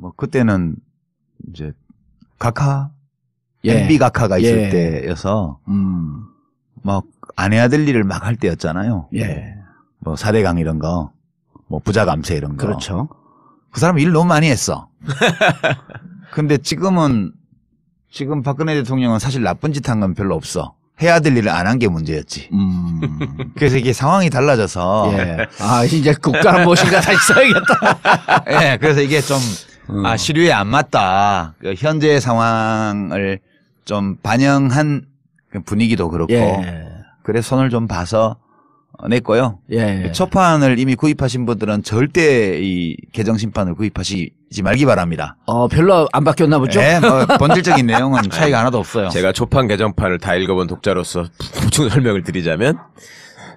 뭐 그때는 이제 각하, 예. MB 각하가 있을 예. 때여서 막 안 해야 될 일을 막 할 때였잖아요. 예. 뭐 4대강 이런 거, 뭐 부자 감세 이런 거. 그렇죠. 그 사람 일 너무 많이 했어. 근데 지금 박근혜 대통령은 사실 나쁜 짓 한 건 별로 없어. 해야 될 일을 안 한 게 문제였지. 그래서 이게 상황이 달라져서. 예. 아, 이제 국가는 무엇인가 다시 써야겠다. 예, 그래서 이게 좀, 시류에 안 맞다. 그 현재 상황을 좀 반영한 분위기도 그렇고. 예. 그래서 손을 좀 봐서 냈고요. 예. 초판을 이미 구입하신 분들은 절대 이 개정심판을 구입하시지 말기 바랍니다. 별로 안 바뀌었나 보죠? 네, 뭐 본질적인 내용은 차이가 하나도 없어요. 제가 초판 개정판을 다 읽어본 독자로서 보충 설명을 드리자면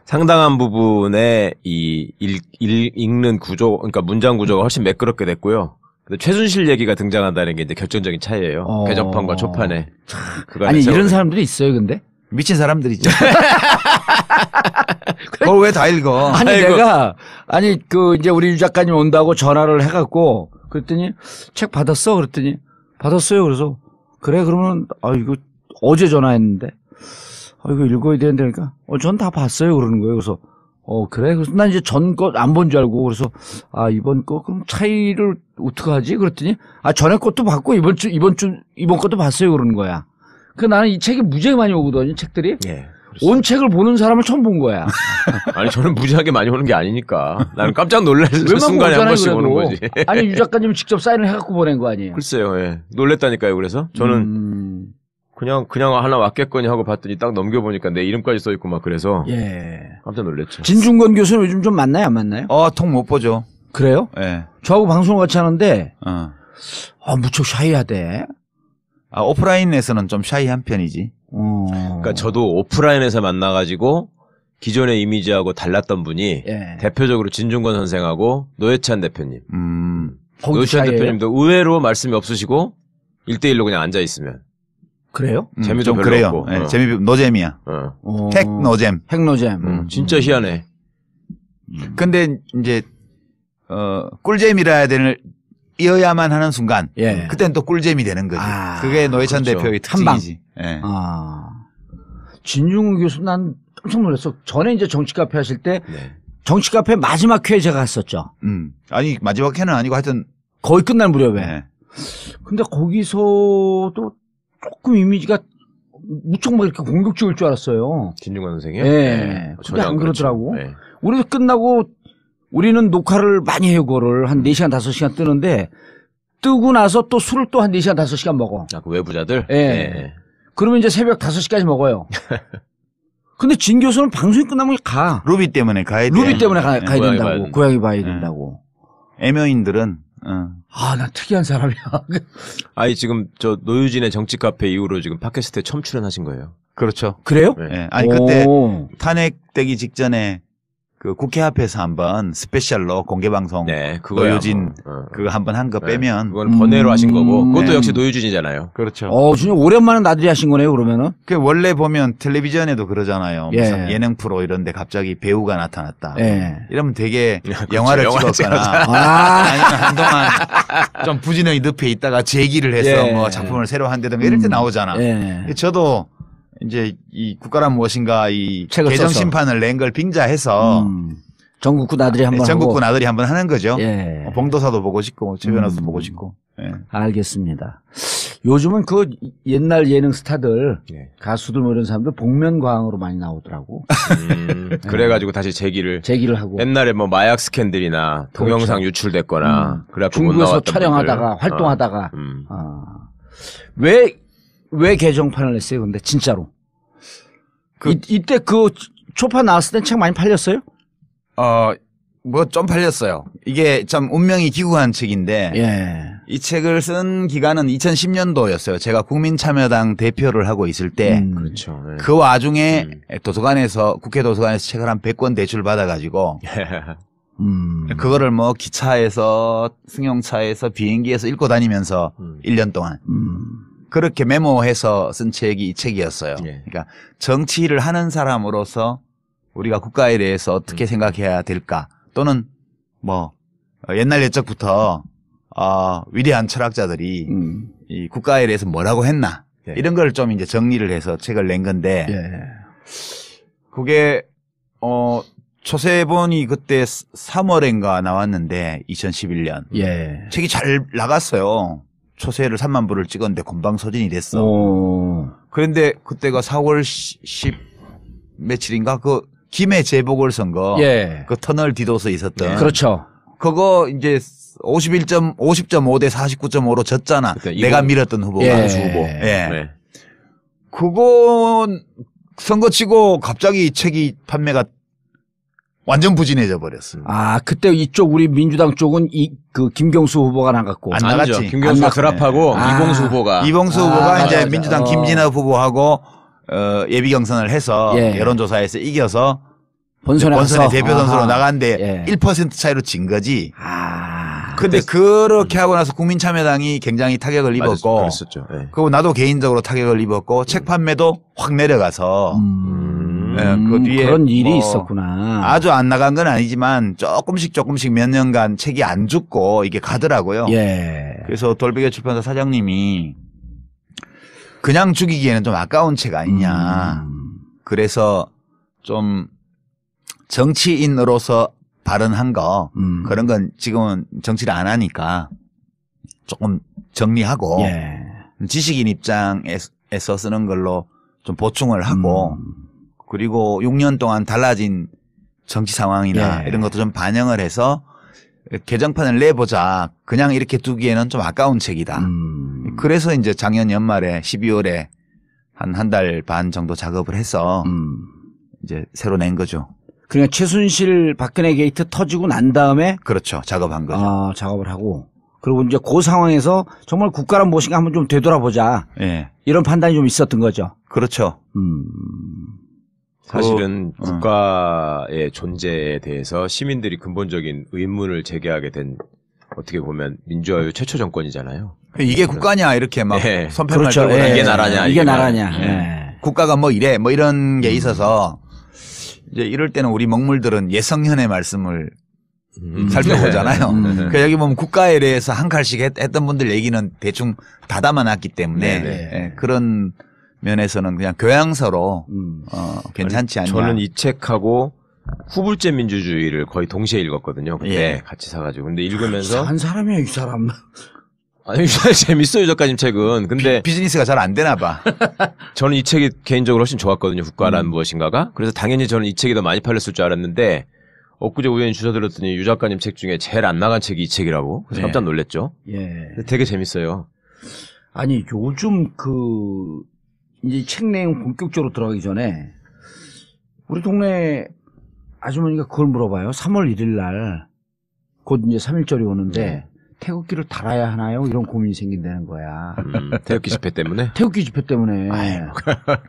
상당한 부분에 읽는 구조, 그러니까 문장 구조가 훨씬 매끄럽게 됐고요. 근데 최순실 얘기가 등장한다는 게 이제 결정적인 차이예요. 개정판과 초판에. 아니, 이런 사람들이 있어요, 근데? 미친 사람들이죠. 그걸 왜 다 읽어? 아니, 이제 우리 유 작가님 온다고 전화를 해갖고, 그랬더니, 책 받았어? 그랬더니, 받았어요. 그래서, 그래, 그러면, 이거, 어제 전화했는데, 이거 읽어야 되는데, 그러니까, 전 다 봤어요. 그러는 거예요. 그래서, 그래? 그래서 난 이제 전 것 안 본 줄 알고, 그래서, 이번 거, 그럼 차이를 어떡하지? 그랬더니, 전에 것도 봤고, 이번 것도 봤어요. 그러는 거야. 나는 이 책이 무지하게 많이 오거든요, 책들이. 예. 온 책을 보는 사람을 처음 본 거야. 아니, 저는 무지하게 많이 오는 게 아니니까. 나는 깜짝 놀랄 순간에 한 번씩 오는 거지. 아니, 유 작가님이 직접 사인을 해갖고 보낸 거 아니에요? 글쎄요, 예. 놀랬다니까요, 그래서. 저는 그냥 하나 왔겠거니 하고 봤더니 딱 넘겨보니까 내 이름까지 써있고 막 그래서. 예. 깜짝 놀랐죠. 진중권 교수는 요즘 좀 만나요, 안 만나요? 통 못 보죠. 그래요? 예. 저하고 방송을 같이 하는데, 무척 샤이하대. 오프라인에서는 좀 샤이한 편이지. 그러니까 저도 오프라인에서 만나가지고 기존의 이미지하고 달랐던 분이 예. 대표적으로 진중권 선생하고 노회찬 대표님. 노회찬 샤이해요? 대표님도 의외로 말씀이 없으시고 1대1로 그냥 앉아있으면. 그래요? 재미도 좀 별로 그래요. 없고. 예, 노잼이야. 핵노잼. 핵노잼. 진짜 희한해. 근데 이제 꿀잼이라 이어야만 하는 순간, 예. 그때는 또 꿀잼이 되는 거지. 그게 노회찬 그렇죠. 대표의 특징이지. 예. 진중권 교수 난 깜짝 놀랐어. 전에 이제 정치 카페 하실 때 네. 정치 카페 마지막 회에 제가 갔었죠. 아니 마지막 회는 아니고 하여튼 거의 끝날 무렵에. 예. 근데 거기서도 조금 이미지가 무척 막 이렇게 공격적일 줄 알았어요. 진중권 선생이요? 예. 근데 안 그러더라고. 네. 우리도 끝나고 우리는 녹화를 많이 해요, 그거를. 한 4시간, 5시간 뜨는데, 뜨고 나서 또 술을 또 한 4시간, 5시간 먹어. 그 외부자들? 예. 네. 그러면 이제 새벽 5시까지 먹어요. 근데 진 교수는 방송이 끝나면 가. 루비 때문에 가야 돼. 루비 때문에 가야 고양이 된다고. 봐야 고양이 봐야 된다고. 애묘인들은 나 특이한 사람이야. 아니, 지금 노유진의 정치 카페 이후로 지금 팟캐스트에 처음 출연하신 거예요. 그렇죠. 그래요? 네. 예. 아니 그때 탄핵되기 직전에 그 국회 앞에서 한번 스페셜로 공개 방송 네, 그거야. 노유진 그거 한번 한 거 빼면 그건 번외로 하신 거고 그것도 네. 역시 노유진이잖아요. 그렇죠. 진짜 오랜만에 나들이 하신 거네요, 그러면은. 그 원래 보면 텔레비전에도 그러잖아요. 예. 무슨 예능 프로 이런데 갑자기 배우가 나타났다. 예. 이러면 되게 그렇죠. 영화를 영화를 찍었거나 아니면 한동안 좀 부진의 늪에 있다가 재기를 해서 예. 뭐 작품을 새로 한다든가 이럴 때 나오잖아. 예. 저도 이제 이 국가란 무엇인가 이 책을 개정 써서. 심판을 낸 걸 빙자해서 전국구 나들이 한번 전국구 하고. 나들이 한번 하는 거죠. 예. 봉도사도 보고 싶고 최변호도 보고 싶고. 예. 알겠습니다. 요즘은 그 옛날 예능 스타들, 예. 가수들 뭐 이런 사람들 복면가왕으로 많이 나오더라고. 그래가지고 다시 제기를 하고. 옛날에 뭐 마약 스캔들이나 동영상 그렇죠. 유출됐거나 그래갖고 못 중국에서 나왔던 촬영하다가 분들. 활동하다가 왜 개정판을 냈어요? 근데 진짜로. 이때 그 초판 나왔을 땐 책 많이 팔렸어요? 뭐 좀 팔렸어요. 이게 참 운명이 기구한 책인데 예. 이 책을 쓴 기간은 2010년도였어요. 제가 국민참여당 대표를 하고 있을 때 그 그렇죠. 예. 와중에 도서관에서 국회 도서관에서 책을 한 100권 대출 받아가지고 그거를 뭐 기차에서 승용차에서 비행기에서 읽고 다니면서 1년 동안 그렇게 메모해서 쓴 책이 이 책이었어요. 예. 그러니까 정치를 하는 사람으로서 우리가 국가에 대해서 어떻게 생각해야 될까 또는 뭐 옛날 옛적부터 위대한 철학자들이 이 국가에 대해서 뭐라고 했나 예. 이런 걸 좀 이제 정리를 해서 책을 낸 건데 예. 그게 초세본이 그때 3월인가 나왔는데 2011년 예. 책이 잘 나갔어요. 초세를 3만 부를 찍었는데 금방 소진이 됐어. 그런데 그때가 4월 10 며칠인가 그 김해 재보궐선거 예. 그 터널 디도서 있었던 그렇죠. 그거 이제 50.5 대 49.5로 졌잖아. 내가 밀었던 후보가. 예. 후보. 예. 네. 그거 선거 치고 갑자기 책이 판매가 완전 부진해져 버렸어. 아, 그때 이쪽 우리 민주당 쪽은 그 김경수 후보가 나갔고. 안 나갔지. 김경수가 안 드랍하고 아. 이봉수 후보가. 이봉수 후보가 이제 맞아. 민주당 김진엽 후보하고 예비 경선을 해서 예. 여론조사에서 이겨서 본선에 본선에 가서. 대표 선수로 아하. 나갔는데 예. 1% 차이로 진 거지. 아. 근데 그렇게 하고 나서 국민참여당이 굉장히 타격을 입었고 그랬었죠. 네. 그리고 나도 개인적으로 타격을 입었고 책 판매도 확 내려가서 예, 그 뒤에 그런 일이 뭐 있었구나. 아주 안 나간 건 아니지만 조금씩 몇 년간 책이 안 죽고 이게 가더라고요. 예. 그래서 돌베개 출판사 사장님이 그냥 죽이기에는 좀 아까운 책 아니냐. 그래서 좀 정치인으로서 발언한 거 그런 건 지금은 정치를 안 하니까 조금 정리하고 예. 지식인 입장에서 쓰는 걸로 좀 보충을 하고 그리고 6년 동안 달라진 정치 상황이나 예. 이런 것도 좀 반영을 해서 개정판을 내보자. 그냥 이렇게 두기에는 좀 아까운 책이다. 그래서 이제 작년 연말에 12월에 한 달 반 정도 작업을 해서 이제 새로 낸 거죠. 그러니까 최순실 박근혜 게이트 터지고 난 다음에 그렇죠. 작업한 거죠. 아, 작업을 하고 그리고 이제 그 상황에서 정말 국가란 무엇인가 한번 좀 되돌아보자. 예. 이런 판단이 좀 있었던 거죠. 그렇죠. 사실은 국가의 존재에 대해서 시민들이 근본적인 의문을 제기하게 된 어떻게 보면 민주화의 최초 정권이잖아요. 이게 국가냐 이렇게 막 예. 손편을 그렇죠. 들고 예. 이게 나라냐, 이게 이게 나라냐. 나라냐. 예. 국가가 뭐 이래 뭐 이런 게 있어서 이제 이럴 때는 우리 먹물들은 예성현의 말씀을 살펴보잖아요. 그 여기 보면 국가에 대해서 한 칼씩 했던 분들 얘기는 대충 다 담아놨기 때문에 네네. 예, 그런 면에서는 그냥 교양서로 괜찮지 않냐. 저는 이 책하고 후불제 민주주의를 거의 동시에 읽었거든요. 그때 예. 같이 사가지고. 근데 읽으면서 한 사람이야 이 사람. 아니 재밌어요 작가님 책은. 근데 비즈니스가 잘 안 되나 봐. 저는 이 책이 개인적으로 훨씬 좋았거든요. 국가란 무엇인가가. 그래서 당연히 저는 이 책이 더 많이 팔렸을 줄 알았는데 엊그제 우연히 주워 들었더니 유 작가님 책 중에 제일 안 나간 책이 이 책이라고. 그래서 네. 깜짝 놀랐죠. 예. 근데 되게 재밌어요. 아니 요즘 이제 책 내용 본격적으로 들어가기 전에 우리 동네 아주머니가 그걸 물어봐요. 3월 1일 날 곧 이제 3.1절이 오는데 태극기를 달아야 하나요? 이런 고민이 생긴다는 거야. 태극기 집회 때문에. 태극기 집회 때문에.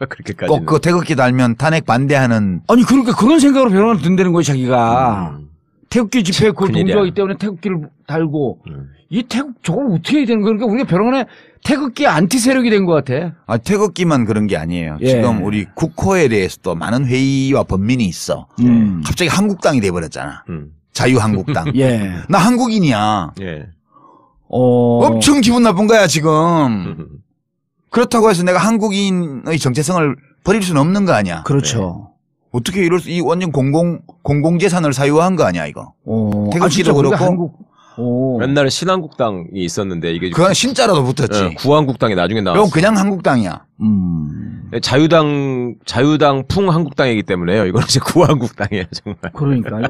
그렇게까지. 꼭 그 태극기 달면 탄핵 반대하는 아니 그러니까 그런 생각으로 병원을 든다는 거예요 자기가. 태극기 집회 그 큰일이야. 동조하기 때문에 태극기를 달고 이 저걸 어떻게 해야 되는 거야? 그러니까 우리가 병원에 태극기 안티 세력이 된 것 같아. 아, 태극기만 그런 게 아니에요. 예. 지금 우리 국호에 대해서도 많은 회의와 번민이 있어. 갑자기 한국당이 돼버렸잖아. 자유한국당. 예. 나 한국인이야. 예. 엄청 기분 나쁜 거야 지금. 그렇다고 해서 내가 한국인의 정체성을 버릴 수는 없는 거 아니야. 그렇죠. 어떻게 이럴 수, 이 완전 공공재산을 사유한 거 아니야 이거. 태극기도 진짜 우리가 그렇고. 옛날에 신한국당이 있었는데 이게 그건 신자라도 붙었지. 예, 구한국당이 나중에 이건 나왔어요. 그냥 한국당이야. 자유당 풍 한국당이기 때문에요. 이거는 이제 구한국당이에요 정말. 그러니까.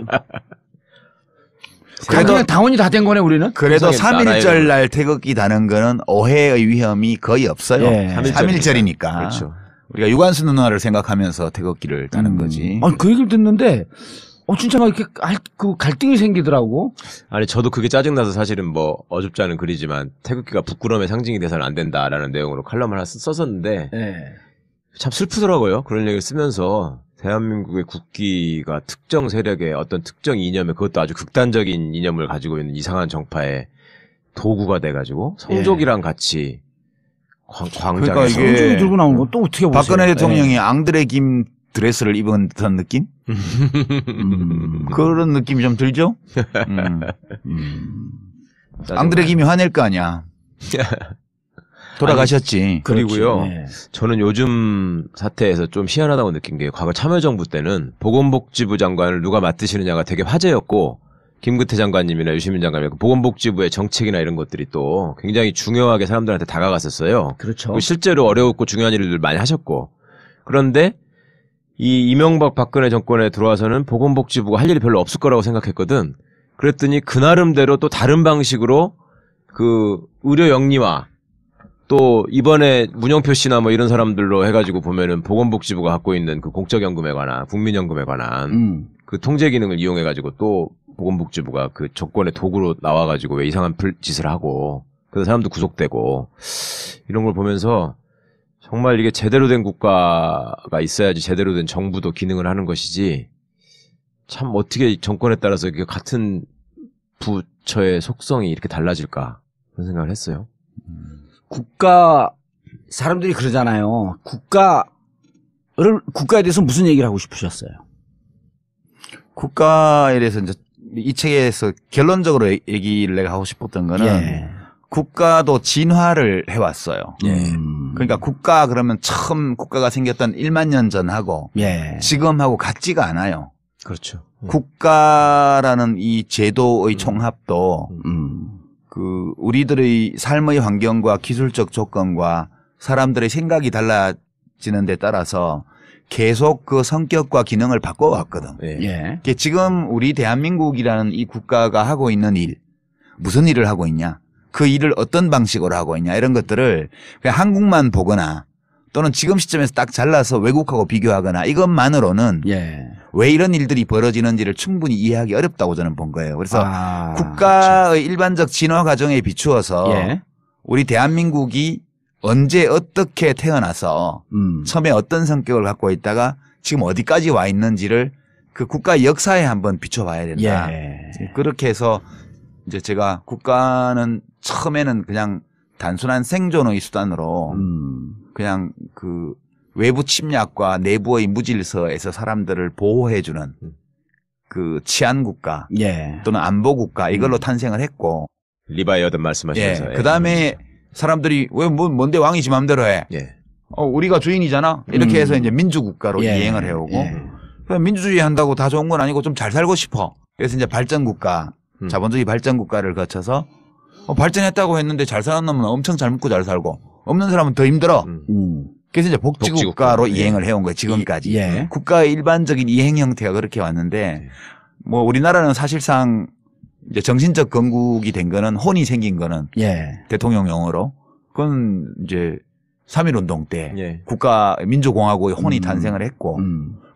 그냥 당원이 다 된 거네 우리는. 그래도 세상에 3.1절 날 태극기 다는 거는 오해의 위험이 거의 없어요. 예. 3.1절이니까. 그렇죠. 우리가 유관순 누나를 생각하면서 태극기를 다는 거지. 아니 그 얘기를 듣는데 진짜 막 이렇게 그 갈등이 생기더라고. 아니 저도 그게 짜증나서 사실은 뭐 어줍지 않은 글이지만 태극기가 부끄러움의 상징이 돼서는 안 된다라는 내용으로 칼럼을 하나 썼었는데 예. 참 슬프더라고요. 그런 얘기를 쓰면서 대한민국의 국기가 특정 세력의 어떤 특정 이념에 그것도 아주 극단적인 이념을 가지고 있는 이상한 정파의 도구가 돼가지고 성족이랑 같이 광장에서 그러니까 이게 성종이 들고 나오는 건 또 어떻게 보세요? 박근혜 대통령이 앙드레 김 드레스를 입은 듯한 느낌? 그런 느낌이 좀 들죠? 앙드레 김이 화낼 거 아니야. 돌아가셨지. 그리고요. 네. 저는 요즘 사태에서 좀 희한하다고 느낀 게 과거 참여정부 때는 보건복지부 장관을 누가 맡으시느냐가 되게 화제였고 김근태 장관님이나 유시민 장관님 보건복지부의 정책이나 이런 것들이 또 굉장히 중요하게 사람들한테 다가갔었어요. 그렇죠. 실제로 어려웠고 중요한 일들 많이 하셨고 그런데 이 이명박 박근혜 정권에 들어와서는 보건복지부가 할 일이 별로 없을 거라고 생각했거든. 그랬더니 그 나름대로 또 다른 방식으로 그 의료 영리화 또 이번에 문영표 씨나 뭐 이런 사람들로 해가지고 보면은 보건복지부가 갖고 있는 그 공적연금에 관한 국민연금에 관한 그 통제 기능을 이용해가지고 또 보건복지부가 그 정권의 도구로 나와가지고 왜 이상한 짓을 하고 그래서 사람도 구속되고 이런 걸 보면서 정말 이게 제대로 된 국가가 있어야지 제대로 된 정부도 기능을 하는 것이지 참 어떻게 정권에 따라서 이게 같은 부처의 속성이 이렇게 달라질까 그런 생각을 했어요. 국가 사람들이 그러잖아요. 국가에 대해서 무슨 얘기를 하고 싶으셨어요? 국가에 대해서 이제 이 책에서 결론적으로 얘기를 내가 하고 싶었던 거는 예. 국가도 진화를 해왔어요. 그러니까 국가 그러면 처음 국가가 생겼던 1만 년 전하고 예. 지금하고 같지가 않아요. 그렇죠. 국가라는 이 제도의 총합도 그 우리들의 삶의 환경과 기술적 조건과 사람들의 생각이 달라지는 데 따라서 계속 그 성격과 기능을 바꿔왔거든. 예. 지금 우리 대한민국이라는 이 국가가 하고 있는 일, 무슨 일을 하고 있냐, 그 일을 어떤 방식으로 하고 있냐 이런 것들을 그냥 한국만 보거나 또는 지금 시점에서 딱 잘라서 외국하고 비교하거나 이것만으로는 예. 왜 이런 일들이 벌어지는지를 충분히 이해하기 어렵다고 저는 본 거예요. 그래서 국가의 그렇죠. 일반적 진화 과정에 비추어서 예. 우리 대한민국이 언제 어떻게 태어나서 처음에 어떤 성격을 갖고 있다가 지금 어디까지 와 있는지를 그 국가 역사에 한번 비춰봐야 된다. 예. 그렇게 해서 이제 제가 국가는 처음에는 그냥 단순한 생존의 수단으로 그냥 그 외부 침략과 내부의 무질서에서 사람들을 보호해주는 그 치안국가 예. 또는 안보국가 이걸로 탄생을 했고 리바이 어든 말씀하시면서 그 다음에 사람들이 왜 뭔데 왕이 지 맘대로 해. 예. 우리가 주인이잖아. 이렇게 해서 이제 민주국가로 예. 이행을 해오고 민주주의 한다고 다 좋은 건 아니고 좀 잘 살고 싶어. 그래서 이제 발전국가, 자본주의 발전국가를 거쳐서 발전했다고 했는데 잘 사는 놈은 엄청 잘 먹고 잘 살고 없는 사람은 더 힘들어. 그래서 이제 복지국가로 이행을 해온 거예요. 지금까지. 예. 국가의 일반적인 이행 형태가 그렇게 왔는데 뭐 우리나라는 사실상 이제 정신적 건국이 된 거는 혼이 생긴 거는 대통령 용어로 그건 이제 3.1운동 때 국가 민주공화국의 혼이 탄생을 했고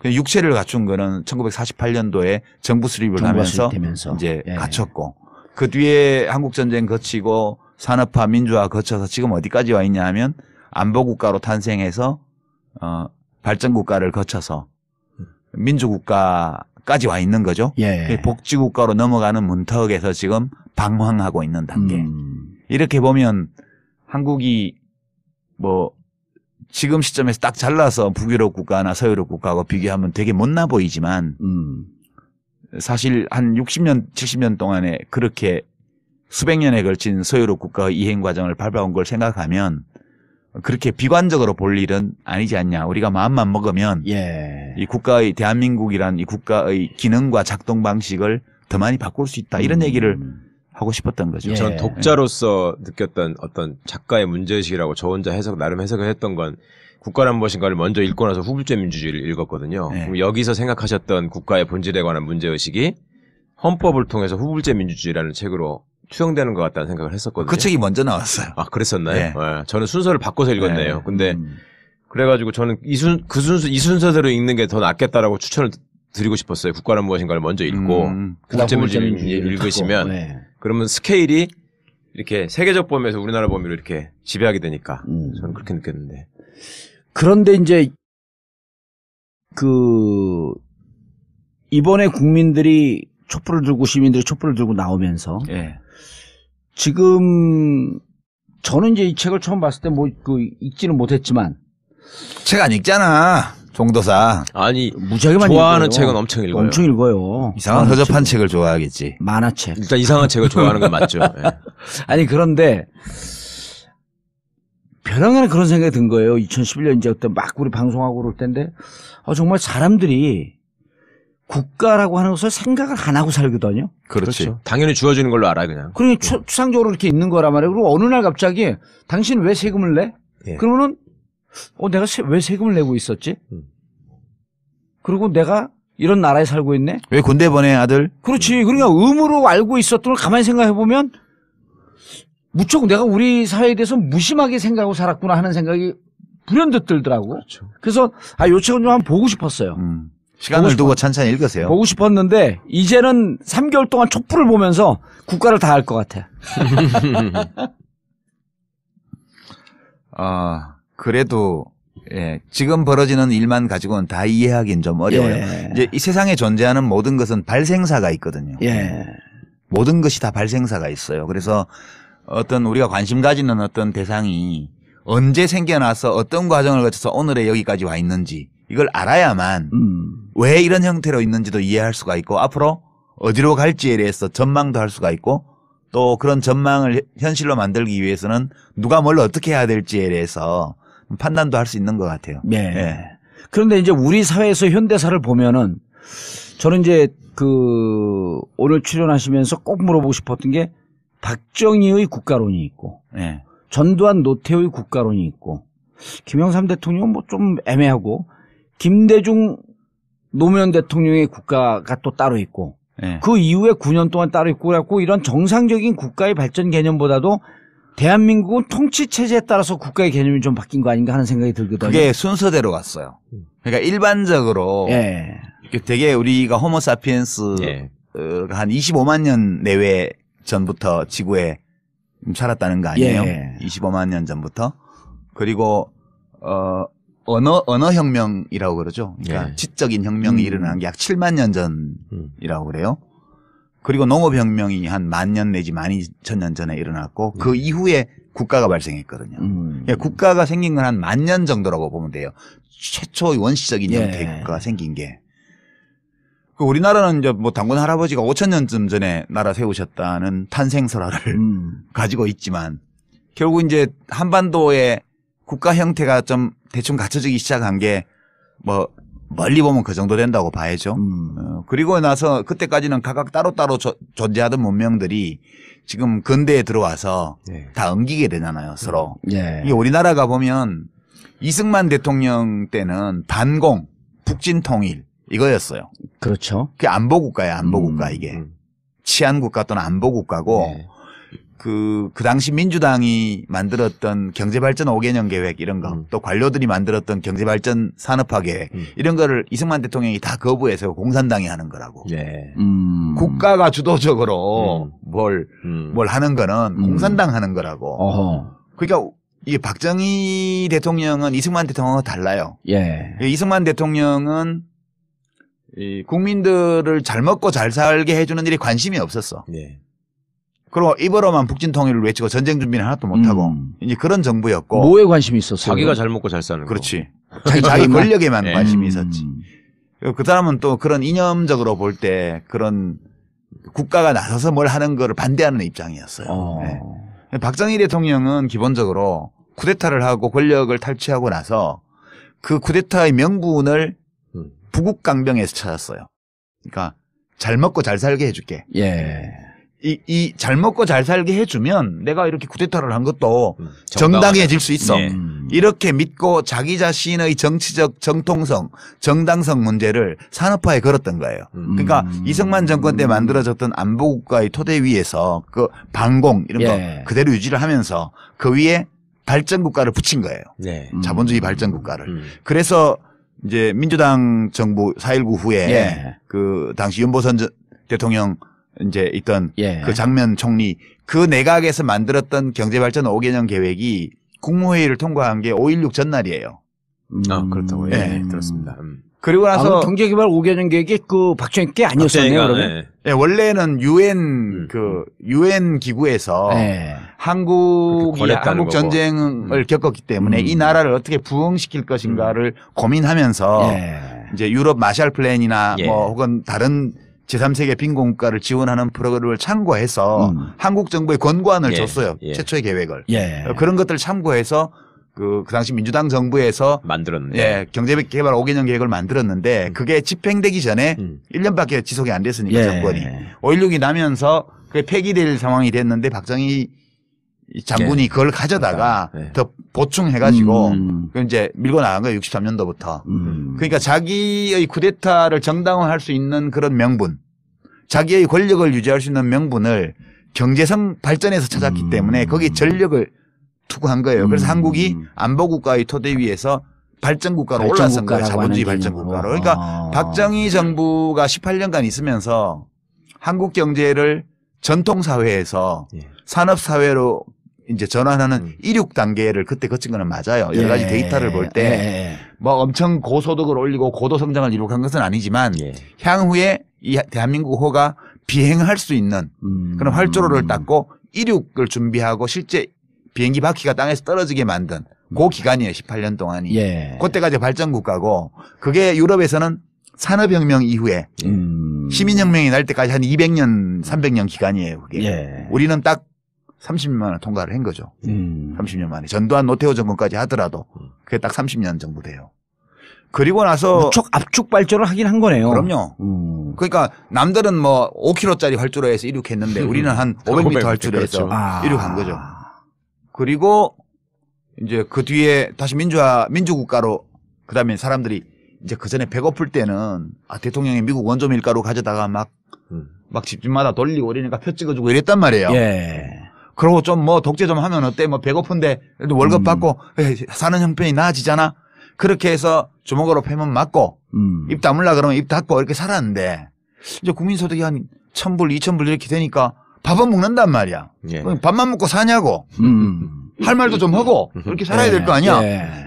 육체를 갖춘 거는 1948년도에 정부 수립을 하면서 이제 갖췄고 그 뒤에 한국전쟁 거치고 산업화 민주화 거쳐서 지금 어디까지 와 있냐 하면 안보국가로 탄생해서 발전국가를 거쳐서 민주국가까지 와 있는 거죠. 복지국가로 넘어가는 문턱에서 지금 방황하고 있는 단계. 이렇게 보면 한국이 뭐 지금 시점에서 딱 잘라서 북유럽 국가나 서유럽 국가하고 비교하면 되게 못나 보이지만 사실 한 60년, 70년 동안에 그렇게 수백 년에 걸친 서유럽 국가의 이행 과정을 밟아온 걸 생각하면 그렇게 비관적으로 볼 일은 아니지 않냐. 우리가 마음만 먹으면 이 국가의 대한민국이란 이 국가의 기능과 작동 방식을 더 많이 바꿀 수 있다. 이런 얘기를 하고 싶었던 거죠. 저는 독자로서 느꼈던 어떤 작가의 문제의식이라고 저 혼자 나름 해석을 했던 건 국가란 무엇인가를 먼저 읽고 나서 후불제 민주주의를 읽었거든요. 그럼 여기서 생각하셨던 국가의 본질에 관한 문제의식이 헌법을 통해서 후불제 민주주의라는 책으로 투영되는 것 같다는 생각을 했었거든요. 그 책이 먼저 나왔어요. 아, 그랬었나요? 저는 순서를 바꿔서 읽었네요. 근데 그래가지고 저는 이 순서대로 읽는 게 더 낫겠다라고 추천을 드리고 싶었어요. 국가란 무엇인가를 먼저 읽고 후불제 민주주의를 읽으시면 그러면 스케일이 이렇게 세계적 범위에서 우리나라 범위로 이렇게 지배하게 되니까 저는 그렇게 느꼈는데. 그런데 이제 이번에 국민들이 촛불을 들고 시민들이 촛불을 들고 나오면서 지금 저는 이제 이 책을 처음 봤을 때 읽지는 못했지만 책 안 읽잖아. 송도사. 아니 무지하게 많이 좋아하는 읽어요. 책은 엄청 읽어요. 엄청 읽어요. 이상한 허접한 책을 좋아하겠지. 만화책. 일단 이상한 책을 좋아하는 건 맞죠. 예. 아니 그런데 벼랑간에 그런 생각이 든 거예요. 2011년 이제 그때 막 우리 방송하고 그럴 때인데 정말 사람들이 국가라고 하는 것을 생각을 안 하고 살거든요. 그렇지. 당연히 주어지는 걸로 알아요, 그냥. 그러니 추상적으로 이렇게 있는 거란 말이에요. 그리고 어느 날 갑자기 당신 왜 세금을 내? 예. 그러면은 내가 왜 세금을 내고 있었지? 그리고 내가 이런 나라에 살고 있네? 왜 군대 보내 아들? 그렇지. 그러니까 의무로 알고 있었던 걸 가만히 생각해 보면 무척 내가 우리 사회에 대해서 무심하게 생각하고 살았구나 하는 생각이 불현듯 들더라고. 그렇죠. 그래서 요 책은 좀 한번 보고 싶었어요. 시간을 두고 천천히 읽으세요. 보고 싶었는데 이제는 3개월 동안 촛불을 보면서 국가를 다 알 것 같아. 그래도 예, 지금 벌어지는 일만 가지고는 다 이해하기는 좀 어려워요. 예. 이제 이 세상에 존재하는 모든 것은 발생사가 있거든요. 예. 모든 것이 다 발생사가 있어요. 그래서 어떤 우리가 관심 가지는 어떤 대상이 언제 생겨나서 어떤 과정을 거쳐서 오늘에 여기까지 와 있는지 이걸 알아야만 왜 이런 형태로 있는지도 이해할 수가 있고 앞으로 어디로 갈지에 대해서 전망도 할 수가 있고 또 그런 전망을 현실로 만들기 위해서는 누가 뭘 어떻게 해야 될지에 대해서 판단도 할 수 있는 것 같아요. 예. 예. 그런데 이제 우리 사회에서 현대사를 보면은 저는 이제 오늘 출연하시면서 꼭 물어보고 싶었던 게 박정희의 국가론이 있고 예. 전두환 노태우의 국가론이 있고 김영삼 대통령은 뭐 좀 애매하고 김대중 노무현 대통령의 국가가 또 따로 있고 예. 그 이후에 9년 동안 따로 있고 그래갖고 이런 정상적인 국가의 발전 개념보다도 대한민국은 통치 체제에 따라서 국가의 개념이 좀 바뀐 거 아닌가 하는 생각이 들거든요. 그게 순서대로 갔어요. 그러니까 일반적으로 예. 되게 우리가 호모사피엔스 예. 한 25만 년 내외 전부터 지구에 살았다는 거 아니에요? 예. 25만 년 전부터. 그리고 언어 혁명이라고 그러죠. 그러니까 예. 지적인 혁명이 일어난 게 약 7만 년 전이라고 그래요. 그리고 농업혁명이 한 10,000년 내지 12,000년 전에 일어났고 그 이후에 국가가 발생했거든요. 그러니까 국가가 생긴 건 한 10,000년 정도라고 보면 돼요. 최초의 원시적인 예. 형태의 국가가 생긴 게. 그 우리나라는 이제 뭐 당군 할아버지가 5,000년쯤 전에 나라 세우셨다는 탄생설화를 가지고 있지만 결국 이제 한반도의 국가 형태가 좀 대충 갖춰지기 시작한 게 뭐 멀리 보면 그 정도 된다고 봐야죠. 그리고 나서 그때까지는 각각 따로따로 존재하던 문명들이 지금 근대에 들어와서 네. 다 엉기게 되잖아요, 서로. 예. 이게 우리나라가 보면 이승만 대통령 때는 반공, 북진통일 이거였어요. 그렇죠. 그게 안보국가예요, 안보국가 이게. 치안국가 또는 안보국가고 네. 그 당시 민주당이 만들었던 경제발전 5개년 계획 이런 거, 또 관료들이 만들었던 경제발전 산업화 계획 이런 거를 이승만 대통령이 다 거부해서 공산당이 하는 거라고. 예. 국가가 주도적으로 뭘 하는 거는 공산당 하는 거라고. 어허. 그러니까 이게 박정희 대통령은 이승만 대통령과 달라요. 예. 이승만 대통령은 이 국민들을 잘 먹고 잘 살게 해주는 일에 관심이 없었어. 예. 그리고 입으로만 북진 통일을 외치고 전쟁 준비는 하나도 못하고 이제 그런 정부였고. 뭐에 관심이 있었어요? 자기가 잘 먹고 잘 사는 거. 그렇지. 자기 권력에만 네. 관심이 있었지. 그 사람은 또 그런 이념적으로 볼 때 그런 국가가 나서서 뭘 하는 거를 반대하는 입장이었어요. 네. 박정희 대통령은 기본적으로 쿠데타를 하고 권력을 탈취하고 나서 그 쿠데타의 명분을 부국 강병에서 찾았어요. 그러니까 잘 먹고 잘 살게 해줄게. 예. 이 잘 먹고 잘 살게 해주면 내가 이렇게 쿠데타를 한 것도 정당해질 수 있어. 네. 이렇게 믿고 자기 자신의 정치적 정통성, 정당성 문제를 산업화에 걸었던 거예요. 그러니까 이승만 정권 때 만들어졌던 안보국가의 토대 위에서 그 반공 이런 거 예. 그대로 유지를 하면서 그 위에 발전국가를 붙인 거예요. 네. 자본주의 발전국가를. 그래서 이제 민주당 정부 4.19 후에 예. 그 당시 윤보선 대통령 이제 있던 예. 그 장면 총리 그 내각에서 만들었던 경제발전 5개년 계획이 국무회의를 통과한 게 5.16 전날이에요. 아, 그렇다고요. 예. 예. 들었습니다. 그리고 나서 경제개발 5개년 계획이 그 박정희 게 아니었었네요. 그러면. 네, 원래는 유엔 기구에서 한국 전쟁을 겪었기 때문에 이 나라를 어떻게 부흥시킬 것인가를 고민하면서 이제 유럽 마샬 플랜이나 뭐 혹은 다른 제3세계 빈곤국가를 지원하는 프로그램을 참고해서 한국 정부에 권고안을 줬어요. 최초의 계획을. 그런 것들을 참고해서 그 당시 민주당 정부에서 만들었는데 경제개발 5개년 계획을 만들었는데 그게 집행되기 전에 1년밖에 지속이 안 됐으니까 정권이 5.16이 나면서 그게 폐기될 상황이 됐는데 박정희 장군이 그걸 가져다가 더 보충해가지고 이제 밀고 나간 거예요. 63년도부터. 그러니까 자기의 쿠데타를 정당화할 수 있는 그런 명분, 자기의 권력을 유지할 수 있는 명분을 경제성 발전에서 찾았기 때문에 거기에 전력을 투구한 거예요. 그래서 한국이 안보국가의 토대 위에서 발전국가로 올라선 거예요. 자본주의 발전국가로. 그러니까 박정희 정부가 18년간 있으면서 한국 경제를 전통사회에서 산업사회로 이제 전환하는 이륙 단계를 그때 거친 거는 맞아요. 여러 가지 데이터를 볼 때 뭐 엄청 고소득을 올리고 고도 성장을 이룩한 것은 아니지만 향후에 이 대한민국호가 비행할 수 있는 그런 활주로를 닦고 이륙을 준비하고 실제 비행기 바퀴가 땅에서 떨어지게 만든 그 기간이에요. 18년 동안이. 그때까지 발전국가고 그게 유럽에서는 산업혁명 이후에 시민혁명이 날 때까지 한 200년, 300년 기간이에요. 그게. 우리는 딱 30년 만에 통과를 한 거죠. 30년 만에. 전두환 노태우 정권까지 하더라도 그게 딱 30년 정도 돼요. 그리고 나서 압축 발전을 하긴 한 거네요. 그럼요. 그러니까 남들은 뭐 5km짜리 활주로에서 이륙했는데 우리는 한 500m 활주로에서 그렇죠. 이륙한 거죠. 그리고 이제 그 뒤에 다시 민주국가로 그다음에 사람들이 이제 그 전에 배고플 때는 대통령이 미국 원조 밀가루 가져다가 막 집집마다 돌리고 이러니까 표 찍어주고 이랬단 말이에요. 그러고 좀 뭐 독재 좀 하면 어때? 뭐 배고픈데 그래도 월급 받고 사는 형편이 나아지잖아. 그렇게 해서 주먹으로 패면 맞고 입 다물라 그러면 입 닫고 이렇게 살았는데 이제 국민소득이 한 1,000불, 2,000불 이렇게 되니까 밥은 먹는단 말이야. 밥만 먹고 사냐고. 할 말도 좀 하고 이렇게 살아야 될 거 아니야.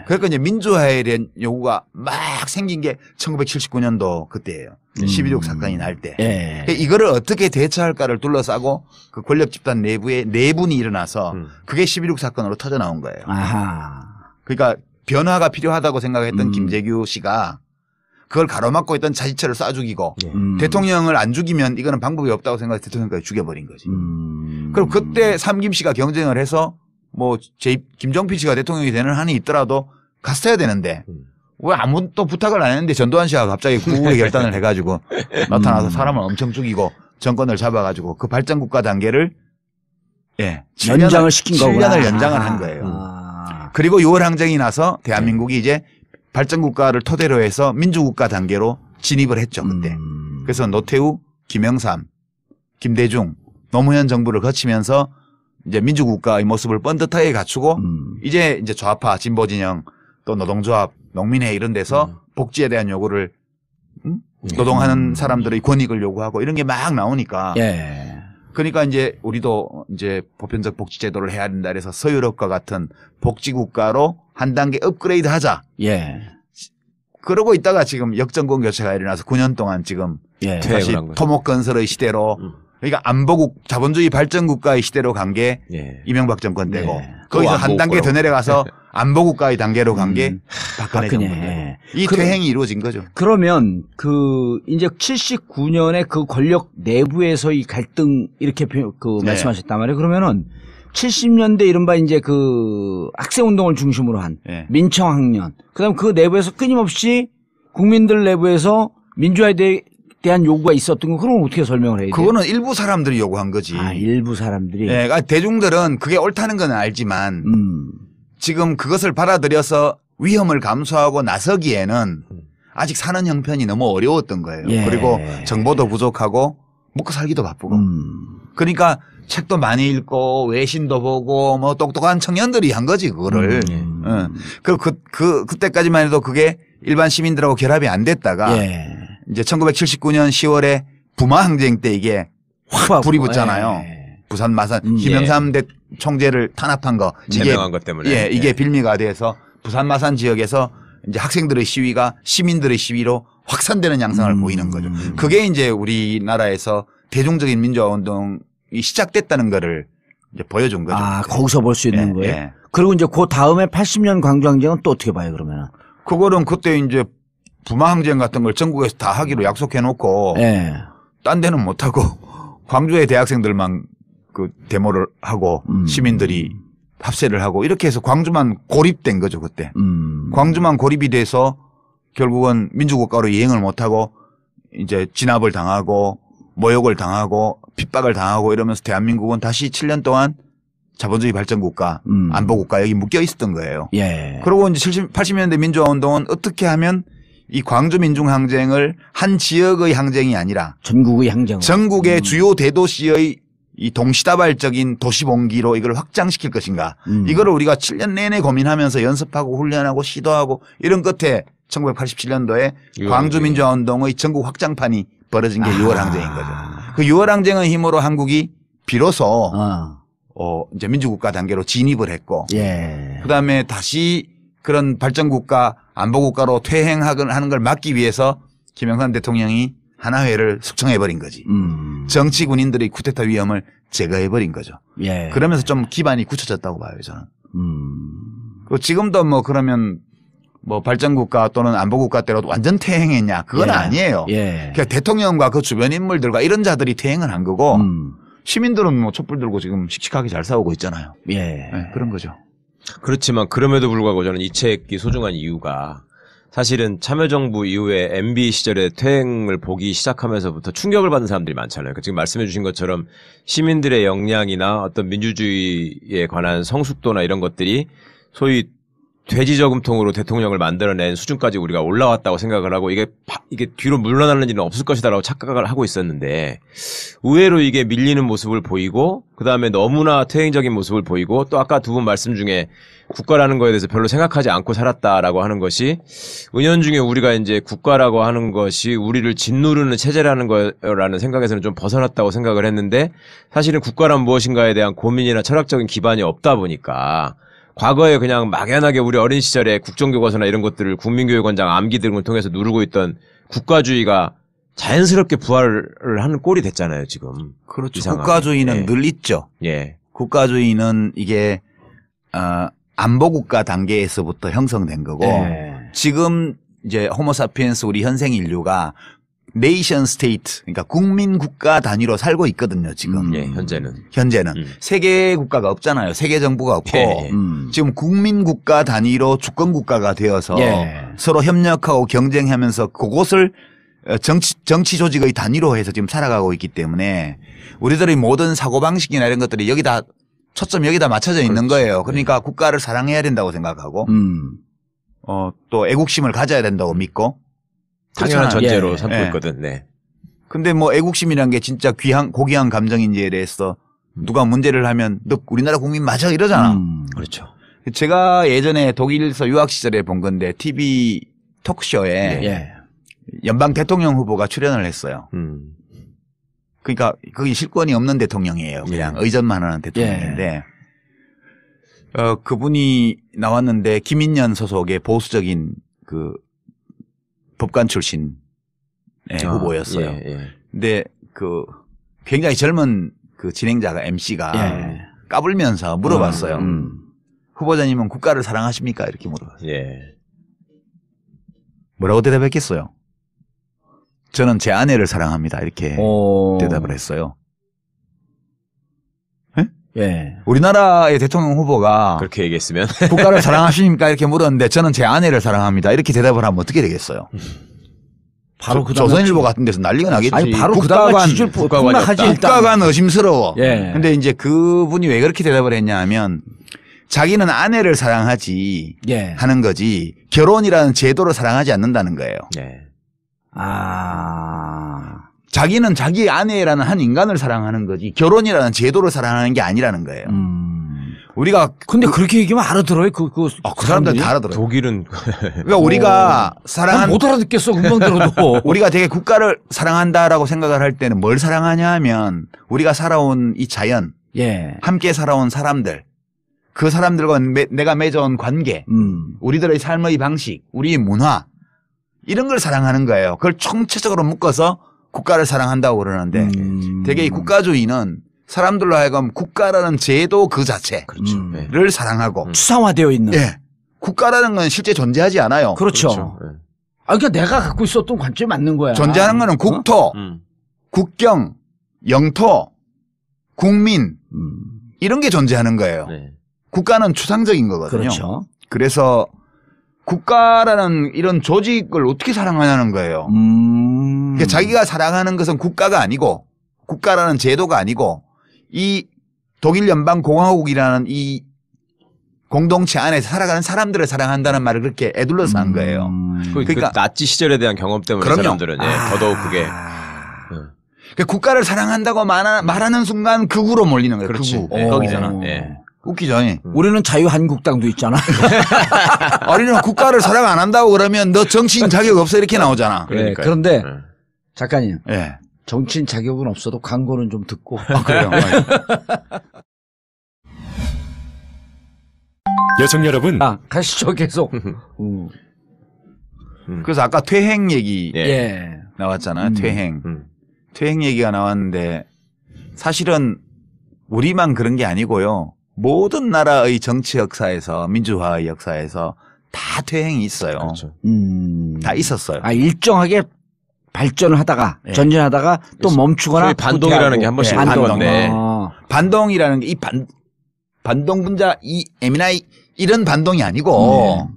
그러니까 이제 민주화에 대한 요구가 막 생긴 게 1979년도 그때예요. 12.6 사건이 날 때. 그러니까 이거를 어떻게 대처할까를 둘러싸고 그 권력 집단 내부에 내분이 일어나서 그게 12.6 사건으로 터져 나온 거예요. 그러니까 변화가 필요하다고 생각했던 김재규 씨가 그걸 가로막고 있던 자치처를 쏴 죽이고 대통령을 안 죽이면 이거는 방법이 없다고 생각해서 대통령까지 죽여버린 거지. 그럼 그때 삼김 씨가 경쟁을 해서 뭐 김정필 씨가 대통령이 되는 한이 있더라도 갔어야 되는데 왜 아무도 부탁을 안 했는데 전두환 씨가 갑자기 구구의 결단을 해가지고 나타나서 사람을 엄청 죽이고 정권을 잡아가지고 그 발전국가 단계를 연장을 시킨 거구나. 7년을 연장을 한 거예요. 그리고 6월 항쟁이 나서 대한민국이 이제 발전국가를 토대로 해서 민주국가 단계로 진입을 했죠. 그때. 그래서 노태우, 김영삼, 김대중, 노무현 정부를 거치면서 이제 민주국가의 모습을 뻔듯하게 갖추고 이제 좌파, 진보진영 또 노동조합, 농민회 이런 데서 복지에 대한 요구를 노동하는 사람들의 권익을 요구하고 이런 게 막 나오니까 그러니까 이제 우리도 이제 보편적 복지제도를 해야 된다 그래서 서유럽과 같은 복지국가로 한 단계 업그레이드 하자. 그러고 있다가 지금 역정권 교체가 일어나서 9년 동안 지금 다시 토목건설의 시대로 그러니까 안보국 자본주의 발전국가의 시대로 간 게 이명박 정권 때고 거기서 한 단계 더 내려가서 안보국가의 단계로 간 게 박근혜 정권. 이 퇴행이 이루어진 거죠. 그러면 그 이제 79년에 그 권력 내부에서의 갈등 이렇게 말씀하셨단 말이에요. 그러면은 70년대 이른바 이제 그 학생운동을 중심으로 한 민청학년 그다음 그 내부에서 끊임없이 국민들 내부에서 민주화에 대한 요구가 있었던 거 그럼 어떻게 설명을 해야 돼요? 그거는 일부 사람들이 요구한 거지. 일부 사람들이. 그러니까 대중들은 그게 옳다는 건 알지만 지금 그것을 받아들여서 위험을 감수하고 나서기에는 아직 사는 형편이 너무 어려웠던 거예요. 그리고 정보도 부족하고 먹고 살기도 바쁘고. 그러니까 책도 많이 읽고 외신도 보고 뭐 똑똑한 청년들이 한 거지 그거를. 그때까지만 해도 그게 일반 시민들하고 결합이 안 됐다가 이제 1979년 10월에 부마 항쟁 때 이게 확 불이 붙잖아요. 부산 마산 김영삼 총재를 탄압한 거 제명한 것 때문에 이게 빌미가 돼서 부산 마산 지역에서 이제 학생들의 시위가 시민들의 시위로 확산되는 양상을 보이는 거죠. 그게 이제 우리나라에서 대중적인 민주화 운동이 시작됐다는 거를 이제 보여준 거죠. 아, 거기서 볼 수 있는 예, 거예요? 예. 그리고 이제 그 다음에 80년 광주항쟁은 또 어떻게 봐요, 그러면은? 그거는 그때 이제 부마항쟁 같은 걸 전국에서 다 하기로 약속해 놓고 예. 딴 데는 못 하고 광주의 대학생들만 그 데모를 하고 시민들이 합세를 하고 이렇게 해서 광주만 고립된 거죠, 그때. 광주만 고립이 돼서 결국은 민주국가로 이행을 못 하고 이제 진압을 당하고 모욕을 당하고 핍박을 당하고 이러면서 대한민국은 다시 7년 동안 자본주의 발전국가, 안보국가 여기 묶여 있었던 거예요. 예. 그리고 이제 80년대 민주화 운동은 어떻게 하면 이 광주 민중항쟁을 한 지역의 항쟁이 아니라 전국의 항쟁. 전국의 주요 대도시의 이 동시다발적인 도시봉기로 이걸 확장시킬 것인가. 이거를 우리가 7년 내내 고민하면서 연습하고 훈련하고 시도하고 이런 끝에 1987년도에 광주 민주화 운동의 전국 확장판이 벌어진 게 6월 항쟁인 거죠. 그 6월 항쟁의 힘으로 한국이 비로소 이제 민주국가 단계로 진입을 했고 예. 그다음에 다시 그런 발전국가 안보국가로 퇴행하는 걸 막기 위해서 김영삼 대통령이 하나회를 숙청해버린 거지. 정치 군인들의 쿠데타 위험을 제거해버린 거죠. 예. 그러면서 좀 기반이 굳혀졌다고 봐요, 저는. 지금도 뭐 그러면 뭐 발전국가 또는 안보국가 때로 완전 퇴행했냐? 그건 예. 아니에요. 예. 그러니까 대통령과 그 주변 인물들과 이런 자들이 퇴행을 한 거고 시민들은 뭐 촛불 들고 지금 씩씩하게 잘 싸우고 있잖아요. 예. 네, 그런 거죠. 그렇지만 그럼에도 불구하고 저는 이 책이 소중한 이유가 사실은 참여정부 이후에 MB 시절에 퇴행을 보기 시작하면서부터 충격을 받는 사람들이 많잖아요. 지금 말씀해 주신 것처럼 시민들의 역량이나 어떤 민주주의에 관한 성숙도나 이런 것들이 소위 돼지 저금통으로 대통령을 만들어낸 수준까지 우리가 올라왔다고 생각을 하고 이게 뒤로 물러나는 일은 없을 것이다라고 착각을 하고 있었는데 의외로 이게 밀리는 모습을 보이고 그다음에 너무나 퇴행적인 모습을 보이고 또 아까 두 분 말씀 중에 국가라는 거에 대해서 별로 생각하지 않고 살았다라고 하는 것이 은연중에 우리가 이제 국가라고 하는 것이 우리를 짓누르는 체제라는 거라는 생각에서는 좀 벗어났다고 생각을 했는데 사실은 국가란 무엇인가에 대한 고민이나 철학적인 기반이 없다 보니까 과거에 그냥 막연하게 우리 어린 시절에 국정교과서나 이런 것들을 국민교육원장 암기 등을 통해서 누르고 있던 국가주의가 자연스럽게 부활을 하는 꼴이 됐잖아요, 지금. 그렇죠. 이상하게. 국가주의는 예. 늘 있죠. 예. 국가주의는 이게 안보국가 단계에서부터 형성된 거고 예. 지금 이제 호모사피엔스 우리 현생 인류가 네이션 스테이트 그러니까 국민 국가 단위로 살고 있거든요, 지금. 예, 현재는. 세계 국가가 없잖아요. 세계 정부가 없고 예. 지금 국민 국가 단위로 주권 국가가 되어서 예. 서로 협력하고 경쟁하면서 그곳을 정치 조직의 단위로 해서 지금 살아가고 있기 때문에 우리들의 모든 사고방식이나 이런 것들이 여기다 초점 여기다 맞춰져 있는 거예요. 그러니까 국가를 사랑해야 된다고 생각하고 또 애국심을 가져야 된다고 믿고 당연한 그렇잖아요. 전제로 예. 삼고 예. 있거든. 네. 근데 뭐 애국심이란 게 진짜 고귀한 감정인지에 대해서 누가 문제를 하면 너 우리나라 국민 맞아 이러잖아. 그렇죠. 제가 예전에 독일에서 유학 시절에 본 건데 TV 토크쇼에 예. 연방 대통령 후보가 출연을 했어요. 그러니까 거기 실권이 없는 대통령이에요. 그냥 의전만 하는 대통령인데 그분이 나왔는데 김인년 소속의 보수적인 그 법관 출신 후보였어요. 예, 예. 근데 그 굉장히 젊은 그 진행자가 MC가 예. 까불면서 물어봤어요. 후보자님은 국가를 사랑하십니까? 이렇게 물어봤어요. 예. 뭐라고 대답했겠어요? 저는 제 아내를 사랑합니다. 이렇게 대답을 했어요. 예. 우리나라의 대통령 후보가 그렇게 얘기했으면 국가를 사랑하십니까? 이렇게 물었는데 저는 제 아내를 사랑합니다. 이렇게 대답을 하면 어떻게 되겠어요? 바로 그 조선일보 같은 데서 난리가 나겠지. 아니 바로 그 다음에 지질 폭락하지 일단. 국가관 의심스러워. 예. 근데 이제 그분이 왜 그렇게 대답을 했냐 하면 자기는 아내를 사랑하지 예. 하는 거지 결혼이라는 제도를 사랑하지 않는다는 거예요. 예. 자기는 자기 아내라는 한 인간을 사랑하는 거지 결혼이라는 제도를 사랑하는 게 아니라는 거예요. 우리가 근데 그렇게 얘기하면 알아들어요. 그 사람들은 다 알아들어요. 독일은 그러니까 우리가 못 알아듣겠어. 금방 들어도. 우리가 되게 국가를 사랑한다라고 생각을 할 때는 뭘 사랑하냐 하면 우리가 살아온 이 자연, 예. 함께 살아온 사람들, 그 사람들과 내가 맺어온 관계, 우리들의 삶의 방식, 우리의 문화 이런 걸 사랑하는 거예요. 그걸 총체적으로 묶어서 국가를 사랑한다고 그러는데 되게 이 국가주의는 사람들로 하여금 국가라는 제도 그 자체를 사랑하고 추상화되어 있는. 예. 국가라는 건 실제 존재하지 않아요. 그렇죠. 아, 그러니까 내가 갖고 있었던 관점이 맞는 거야. 존재하는 거는 국토, 국경, 영토, 국민 이런 게 존재하는 거예요. 네. 국가는 추상적인 거거든요. 그렇죠. 그래서 국가라는 이런 조직을 어떻게 사랑하냐는 거예요. 그러니까 자기가 사랑하는 것은 국가가 아니고 국가라는 제도가 아니고 이 독일 연방공화국이라는 이 공동체 안에서 살아가는 사람들을 사랑한다는 말을 그렇게 애둘러서 한 거예요. 그러니까 나치 시절에 대한 경험 때문에 그럼요. 사람들은 더더욱 그게 그러니까 국가를 사랑한다고 말하는 순간 극우로 몰리는 거예요. 그렇지. 극우. 거기잖아. 예. 웃기죠. 우리는 자유한국당도 있잖아. 우리는 국가를 사랑 안 한다고 그러면 너 정치인 자격 없어 이렇게 나오잖아. 네, 그런데 작가님, 예. 정치인 자격은 없어도 광고는 좀 듣고. 아, 그래요. 여성 여러분, 가시죠 계속. 그래서 아까 퇴행 얘기 예. 나왔잖아요. 퇴행. 퇴행 얘기가 나왔는데 사실은 우리만 그런 게 아니고요. 모든 나라의 정치 역사에서 민주화의 역사에서 다 퇴행이 있어요. 그렇죠. 다 있었어요. 아, 일정하게 발전을 하다가 전진하다가 또 멈추거나 소위 반동이라는 게 한 번씩 예, 반동. 있던데. 반동이라는 게 이 반동 분자 이 에미나이 이런 반동이 아니고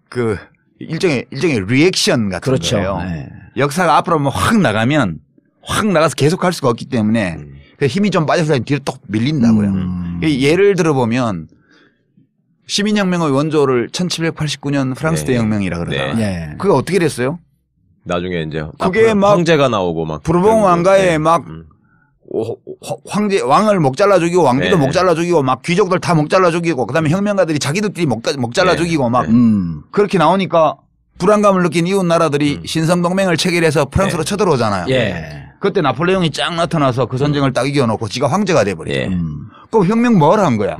그 일종의 리액션 같은 그렇죠. 거예요. 네. 역사가 앞으로 확 나가면 확 나가서 계속 할 수가 없기 때문에 힘이 좀 빠져서 뒤로 또 밀린다고요. 예를 들어보면 시민혁명의 원조를 1789년 프랑스 대혁명이라 그러잖아요. 네. 그게 어떻게 됐어요? 나중에 이제 그게 막 황제가 나오고 막 부르봉 왕가에 막 황제 왕을 목 잘라 죽이고 왕비도 목 잘라 죽이고 막 귀족들 다 목 잘라 죽이고 그다음에 혁명가들이 자기들끼리 목 잘라 죽이고 막 그렇게 나오니까 불안감을 느낀 이웃 나라들이 신성동맹을 체결해서 프랑스로 쳐들어오잖아요. 예. 그때 나폴레옹이 쫙 나타나서 그 전쟁을 딱 이겨놓고 지가 황제가 돼버리죠. 예. 그럼 혁명 뭐라 한 거야?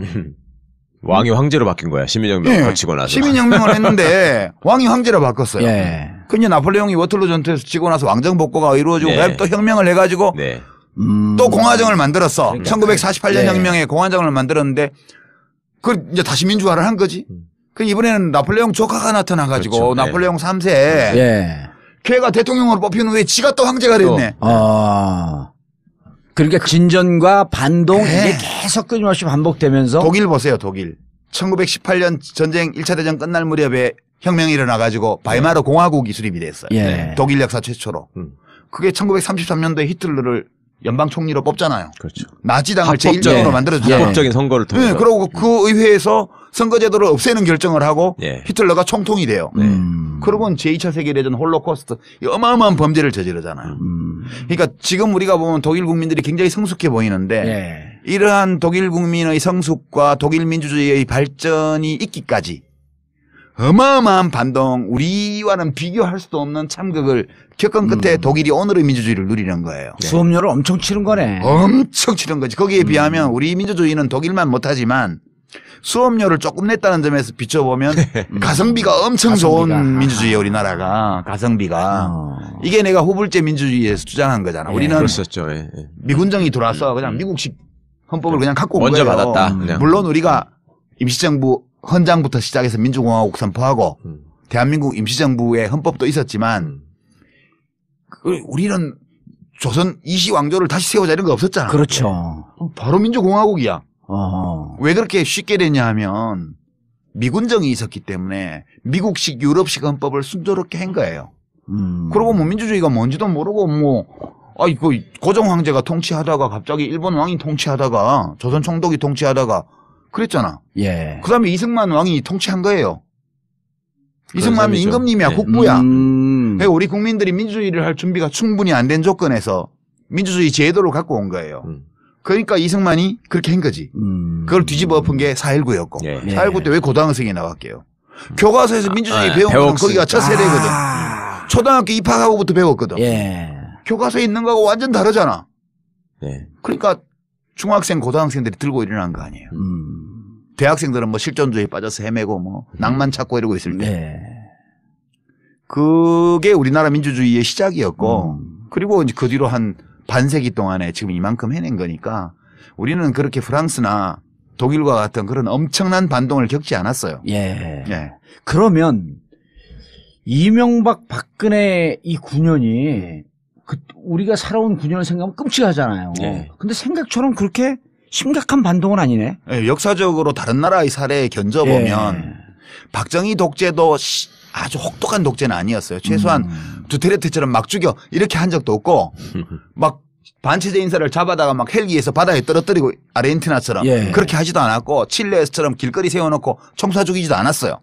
왕이 황제로 바뀐 거야. 시민혁명 거치고 나서. 시민혁명을 했는데 왕이 황제로 바꿨어요. 예. 근데 나폴레옹이 워털루 전투에서 지고 나서 왕정 복고가 이루어지고 그다음에 또 혁명을 해가지고 또 공화정을 만들었어. 그러니까. 1948년 혁명에 공화정을 만들었는데 그 이제 다시 민주화를 한 거지. 그 이번에는 나폴레옹 조카가 나타나가지고 그렇죠. 나폴레옹 3세 예. 걔가 대통령으로 뽑히는 후에 지가 또 황제가 됐네. 그러니까 진전과 반동 이게 계속 끊임없이 반복되면서 독일 보세요. 독일. 1918년 전쟁 1차 대전 끝날 무렵에 혁명이 일어나가지고 바이마르 공화국이 수립이 됐어요. 예. 독일 역사 최초로. 그게 1933년도에 히틀러를 연방 총리로 뽑잖아요. 그렇죠. 나치당을 제1정으로 만들어주잖아요. 합법적인 선거를 통해서. 네, 그리고 그 의회에서 선거제도를 없애는 결정을 하고 히틀러가 총통이 돼요. 그러고는 제2차 세계대전 홀로코스트 어마어마한 범죄를 저지르잖아요. 그러니까 지금 우리가 보면 독일 국민들이 굉장히 성숙해 보이는데 이러한 독일 국민의 성숙과 독일 민주주의의 발전이 있기까지 어마어마한 반동, 우리와는 비교할 수도 없는 참극을 겪은 끝에 독일이 오늘의 민주주의를 누리는 거예요. 수업료를 엄청 치른 거네. 엄청 치른 거지. 거기에 비하면 우리 민주주의는 독일만 못하지만 수업료를 조금 냈다는 점에서 비춰보면 가성비가 엄청 좋은 민주주의예요. 우리나라가 가성비가. 이게 내가 후불제 민주주의에서 주장한 거잖아. 우리는 그랬었죠. 미군정이 들어와서 그냥 미국식 헌법을 그냥 갖고 온 먼저 거예요. 받았다. 그냥. 물론 우리가 임시정부 헌장부터 시작해서 민주공화국 선포하고 대한민국 임시정부의 헌법도 있었지만 우리는 조선 이시왕조를 다시 세우자 이런 거 없었잖아. 그렇죠. 바로 민주공화국이야. 왜 그렇게 쉽게 됐냐 하면 미군정이 있었기 때문에 미국식 유럽식 헌법을 순조롭게 한 거예요. 그리고 뭐 민주주의가 뭔지도 모르고 뭐 그 고종 황제가 통치하다가 갑자기 일본 왕이 통치하다가 조선 총독이 통치하다가 그랬잖아. 예. 그다음에 이승만 왕이 통치한 거예요. 이승만은 셈이죠. 임금님이야. 국부야. 그러니까 우리 국민들이 민주주의를 할 준비가 충분히 안 된 조건에서 민주주의 제도를 갖고 온 거예요. 그러니까 이승만이 그렇게 한 거지. 그걸 뒤집어 엎은 게 4.19였고. 4.19 때 왜 고등학생이 나왔게요? 교과서에서 민주주의 배운 건 거기가 첫 세대거든. 초등학교 입학하고부터 배웠거든. 교과서에 있는 거하고 완전 다르잖아. 그러니까 중학생, 고등학생들이 들고 일어난 거 아니에요. 대학생들은 뭐 실존주의에 빠져서 헤매고 뭐 낭만 찾고 이러고 있을 때. 네. 그게 우리나라 민주주의의 시작이었고 그리고 이제 그 뒤로 한 반세기 동안에 지금 이만큼 해낸 거니까 우리는 그렇게 프랑스나 독일과 같은 그런 엄청난 반동을 겪지 않았어요. 예. 예. 그러면 이명박 박근혜 이 9년이 우리가 살아온 9년을 생각하면 끔찍하잖아요. 예. 근데 생각처럼 그렇게 심각한 반동은 아니네. 예, 역사적으로 다른 나라의 사례에 견져보면 박정희 독재도 아주 혹독한 독재는 아니었어요. 최소한 두테르테처럼 막 죽여 이렇게 한 적도 없고 막 반체제 인사를 잡아다가 막 헬기에서 바다에 떨어뜨리고 아르헨티나처럼 그렇게 하지도 않았고 칠레에서처럼 길거리 세워놓고 총 쏴 죽이지도 않았어요.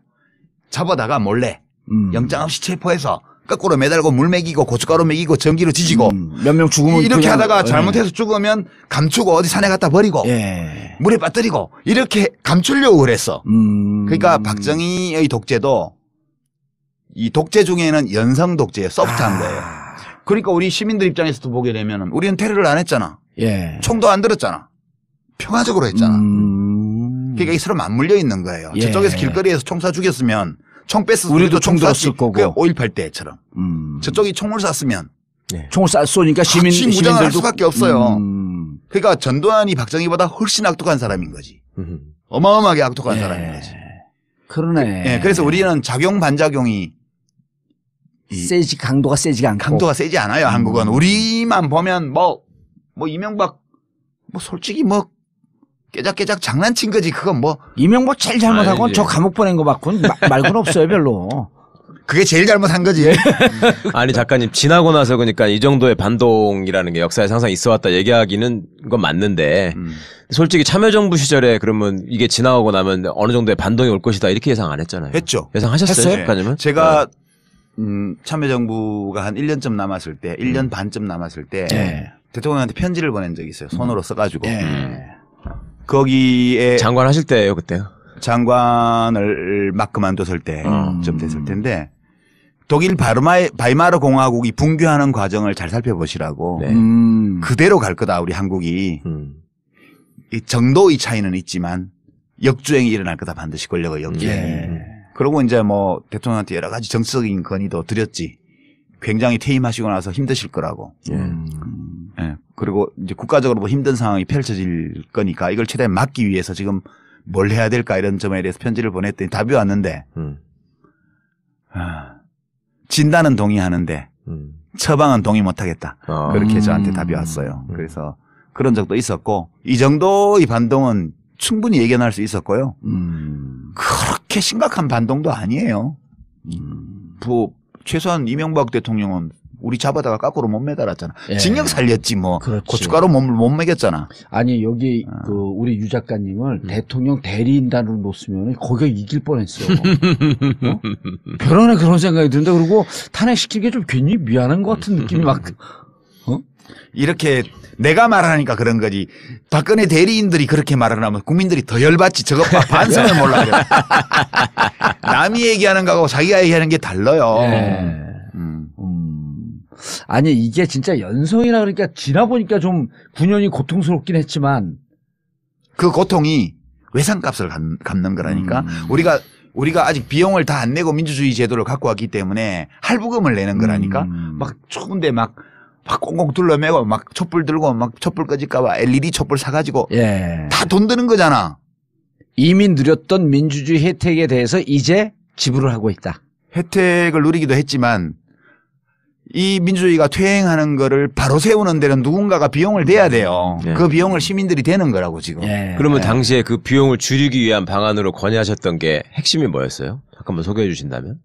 잡아다가 몰래 영장 없이 체포해서 거꾸로 매달고 물 먹이고 고춧가루 먹이고 전기로 지지고 몇 명 죽으면 이렇게 하다가 잘못해서 죽으면 감추고 어디 산에 갖다 버리고 물에 빠뜨리고 이렇게 감추려고 그랬어. 그러니까 박정희의 독재도 이 독재 중에는 연성 독재예요. 소프트한 거예요. 그러니까 우리 시민들 입장에서도 보게 되면 우리는 테러를 안 했잖아. 총도 안 들었잖아. 평화적으로 했잖아. 그러니까 이 서로 맞물려 있는 거예요. 저쪽에서 길거리에서 총 쏴 죽였으면 총 뺐으면 우리도 총 들었을 거고. 5.18 때처럼. 저쪽이 총을 쐈으면 총을 쏘니까 무장을 할 시민들도 수밖에 없어요. 그러니까 전두환이 박정희보다 훨씬 악독한 사람인 거지. 어마어마하게 악독한 사람인 거지. 그러네. 예, 그래서 우리는 작용 반작용이 강도가 세지가 않고. 강도가 세지 않아요. 한국은 우리만 보면 뭐 이명박 뭐 솔직히 뭐 깨작깨작 장난친 거지. 그건 뭐 이명박 제일 잘못한 건 저 감옥 보낸 거 맞고는 말고는 없어요 별로. 그게 제일 잘못한 거지. 아니 작가님 지나고 나서 그러니까 이 정도의 반동이라는 게 역사에 항상 있어왔다 얘기하기는 건 맞는데 솔직히 참여정부 시절에 그러면 이게 지나가고 나면 어느 정도의 반동이 올 것이다 이렇게 예상 안 했잖아요. 했죠. 예상하셨어요? 작가님은? 제가 참여정부가 한 1년쯤 남았을 때 1년 반쯤 남았을 때 대통령한테 편지를 보낸 적이 있어요. 손으로 써가지고. 거기에 장관 하실 때예요 그때요? 장관을 막 그만뒀을 때쯤 됐을 텐데 독일 바이마르 공화국이 붕괴하는 과정을 잘 살펴보시라고 그대로 갈 거다 우리 한국이 이 정도의 차이는 있지만 역주행이 일어날 거다 반드시 권력의 역주행이 그리고 이제 뭐 대통령한테 여러 가지 정치적인 건의도 드렸지 굉장히 퇴임하시고 나서 힘드실 거라고 그리고 이제 국가적으로 뭐 힘든 상황이 펼쳐질 거니까 이걸 최대한 막기 위해서 지금 뭘 해야 될까 이런 점에 대해서 편지를 보냈더니 답이 왔는데 진단은 동의하는데 처방은 동의 못하겠다. 그렇게 저한테 답이 왔어요. 그래서 그런 적도 있었고 이 정도의 반동은 충분히 예견할 수 있었고요. 그렇게 심각한 반동도 아니에요. 최소한 이명박 대통령은 우리 잡아다가 거꾸로 못 매달았잖아. 징역 살렸지 뭐. 그렇지. 고춧가루 못 먹였잖아. 아니 여기 그 우리 유 작가님을 대통령 대리인단으로 놓으면 거기가 이길 뻔했어. 결혼에 그런 생각이 든다. 그리고 탄핵시킨 게 좀 괜히 미안한 것 같은 느낌이 막. 이렇게 내가 말하니까 그런 거지. 박근혜 대리인들이 그렇게 말을 하면 국민들이 더 열받지. 저거 반성을 몰라 그래. 남이 얘기하는 거하고 자기가 얘기하는 게 달라요. 아니 이게 진짜 연성이라 그러니까 지나보니까 좀 9년이 고통스럽긴 했지만 그 고통이 외상값을 갚는 거라니까. 우리가 아직 비용을 다 안 내고 민주주의 제도를 갖고 왔기 때문에 할부금을 내는 거라니까. 막 추운데 막 꽁꽁 둘러매고 막 촛불 들고 막 촛불 꺼질까봐 LED 촛불 사가지고 다 돈 드는 거잖아. 이미 누렸던 민주주의 혜택에 대해서 이제 지불을 하고 있다. 혜택을 누리기도 했지만 이 민주주의가 퇴행하는 거를 바로 세우는 데는 누군가가 비용을 대야 돼요. 그 비용을 시민들이 대는 거라고 지금. 그러면 당시에 그 비용을 줄이기 위한 방안으로 건의하셨던 게 핵심이 뭐였어요? 잠깐만 소개해 주신다면?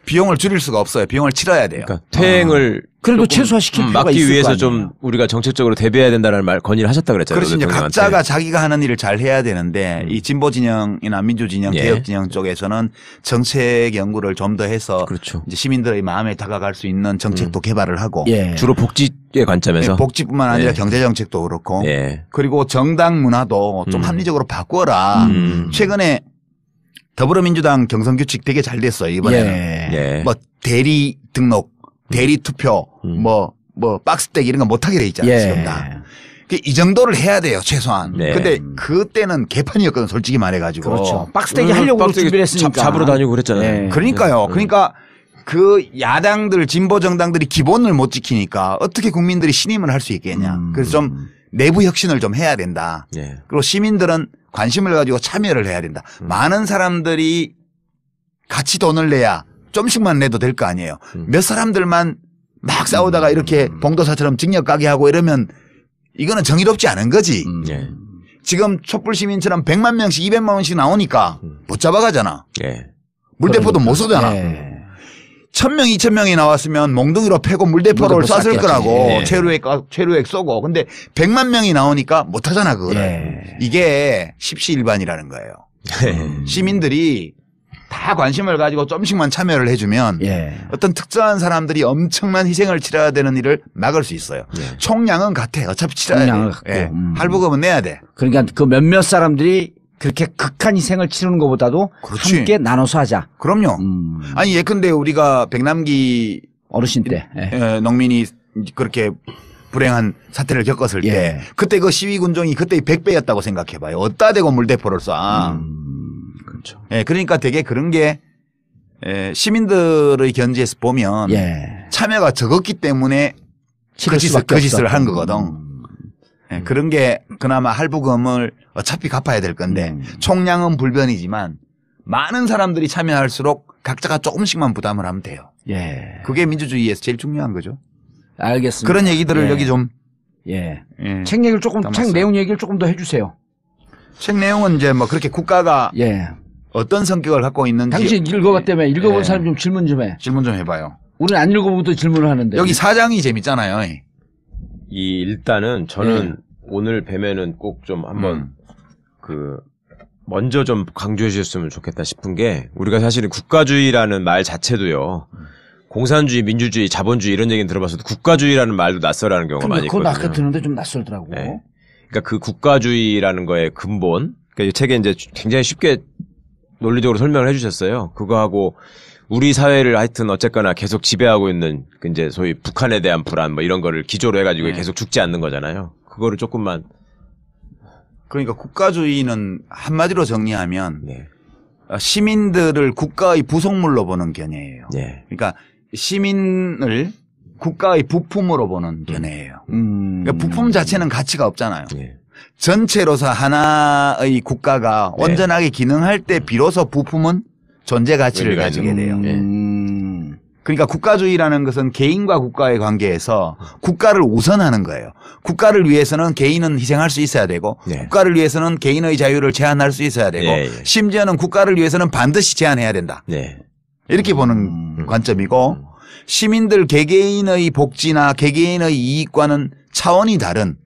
비용을 줄일 수가 없어요. 비용을 치러야 돼요. 그러니까 퇴행을 그래도 최소화시킬 필요가 막기 있을 위해서 거 아니에요. 좀 우리가 정책적으로 대비해야 된다는 말 건의를 하셨다 그랬잖아요. 그렇죠. 이제 각자가 자기가 하는 일을 잘 해야 되는데 이 진보 진영이나 민주 진영, 개혁 진영 쪽에서는 정책 연구를 좀 더 해서 이제 시민들의 마음에 다가갈 수 있는 정책도 개발을 하고 주로 복지의 관점에서 복지뿐만 아니라 경제 정책도 그렇고 그리고 정당 문화도 좀 합리적으로 바꾸어라. 최근에 더불어민주당 경선규칙 되게 잘 됐어요. 이번에는 뭐 대리 등록, 대리 투표, 뭐 박스떼기 이런 거 못하게 돼 있잖아요. 지금 다. 이 정도를 해야 돼요, 최소한. 네. 근데 그때는 개판이었거든, 솔직히 말해가지고. 그렇죠. 박스대기 하려고 준비를 했으니까. 잡으러 다니고 그랬잖아요. 네. 그러니까요. 그러니까 그 야당들, 진보 정당들이 기본을 못 지키니까 어떻게 국민들이 신임을 할 수 있겠냐. 그래서 좀 내부 혁신을 좀 해야 된다. 네. 그리고 시민들은 관심을 가지고 참여를 해야 된다. 많은 사람들이 같이 돈을 내야 좀씩만 내도 될 거 아니에요. 몇 사람들만 막 싸우다가 이렇게 봉도사처럼 징역 가게 하고 이러면 이거는 정의롭지 않은 거지. 네. 지금 촛불 시민처럼 100만 명씩 200만 원씩 나오니까 못 잡아가잖아. 네. 물대포도 못 쏘잖아. 네. 1000명, 2000명이 나왔으면 몽둥이로 패고 물대포를 물대포 쐈을 쐈겠지. 거라고. 네. 최루액 쏘고. 근데 100만 명이 나오니까 못 하잖아, 그거를. 네. 이게 십시일반이라는 거예요. 시민들이 다 관심을 가지고 좀씩만 참여를 해주면 예. 어떤 특정한 사람들이 엄청난 희생을 치러야 되는 일을 막을 수 있어요. 네. 총량은 같아. 어차피 치러야 총량은 돼. 같고. 예. 할부금은 내야 돼. 그러니까 그 몇몇 사람들이 그렇게 극한 희생을 치르는 것보다도 그렇지. 함께 나눠서 하자. 그럼요. 아니 예컨대 우리가 백남기 어르신 때. 예. 농민이 그렇게 불행한 사태를 겪었을 예. 때 그때 그 시위 군종이 그때 100배였다고 생각해봐요. 어디다 대고 물대포를 쏴. 그렇죠. 예, 그러니까 되게 그런 게 시민들의 견지에서 보면 예. 참여가 적었기 때문에 그 짓을 한 거거든. 예, 그런 게 그나마 할부금을 어차피 갚아야 될 건데 총량은 불변이지만 많은 사람들이 참여할수록 각자가 조금씩만 부담을 하면 돼요. 예. 그게 민주주의에서 제일 중요한 거죠. 알겠습니다. 그런 얘기들을 예. 여기 좀 예. 예, 책 얘기를 조금 담았어요. 책 내용 얘기를 조금 더 해주세요. 책 내용은 이제 뭐 그렇게 국가가 예. 어떤 성격을 갖고 있는지 당신 읽어봤다며 읽어본 예. 사람 좀 질문 좀 해. 질문 좀 해봐요. 우리는 안 읽어보고도 질문을 하는데. 여기 사장이 재밌잖아요. 일단은 저는 오늘 뵈면은 꼭 좀 한번 먼저 좀 강조해 주셨으면 좋겠다 싶은 게 우리가 사실은 국가주의라는 말 자체도요. 공산주의, 민주주의, 자본주의 이런 얘기는 들어봤어도 국가주의라는 말도 낯설어하는 경우가 많이 그건 있거든요. 아까 듣는데 좀 낯설더라고. 네. 그러니까 그 국가주의라는 거의 근본, 그러니까 이 책에 이제 굉장히 쉽게 논리적으로 설명을 해주셨어요. 그거하고 우리 사회를 하여튼 어쨌거나 계속 지배하고 있는 그 이제 소위 북한에 대한 불안 뭐 이런 거를 기조로 해가지고 계속 죽지 않는 거잖아요. 그거를 조금만. 그러니까 국가주의는 한마디로 정리하면 시민들을 국가의 부속물로 보는 견해예요. 네. 그러니까 시민을 국가의 부품으로 보는 견해예요. 그러니까 부품 자체는 가치가 없잖아요. 네. 전체로서 하나의 국가가 온전하게 기능할 때 비로소 부품은 존재 가치를 가지게 돼요. 그러니까 국가주의라는 것은 개인과 국가의 관계에서 국가를 우선하는 거예요. 국가를 위해서는 개인은 희생할 수 있어야 되고 국가를 위해서는 개인의 자유를 제한할 수 있어야 되고 심지어는 국가를 위해서는 반드시 제한해야 된다. 이렇게 보는 관점이고 시민들 개개인의 복지나 개개인의 이익과는 차원이 다른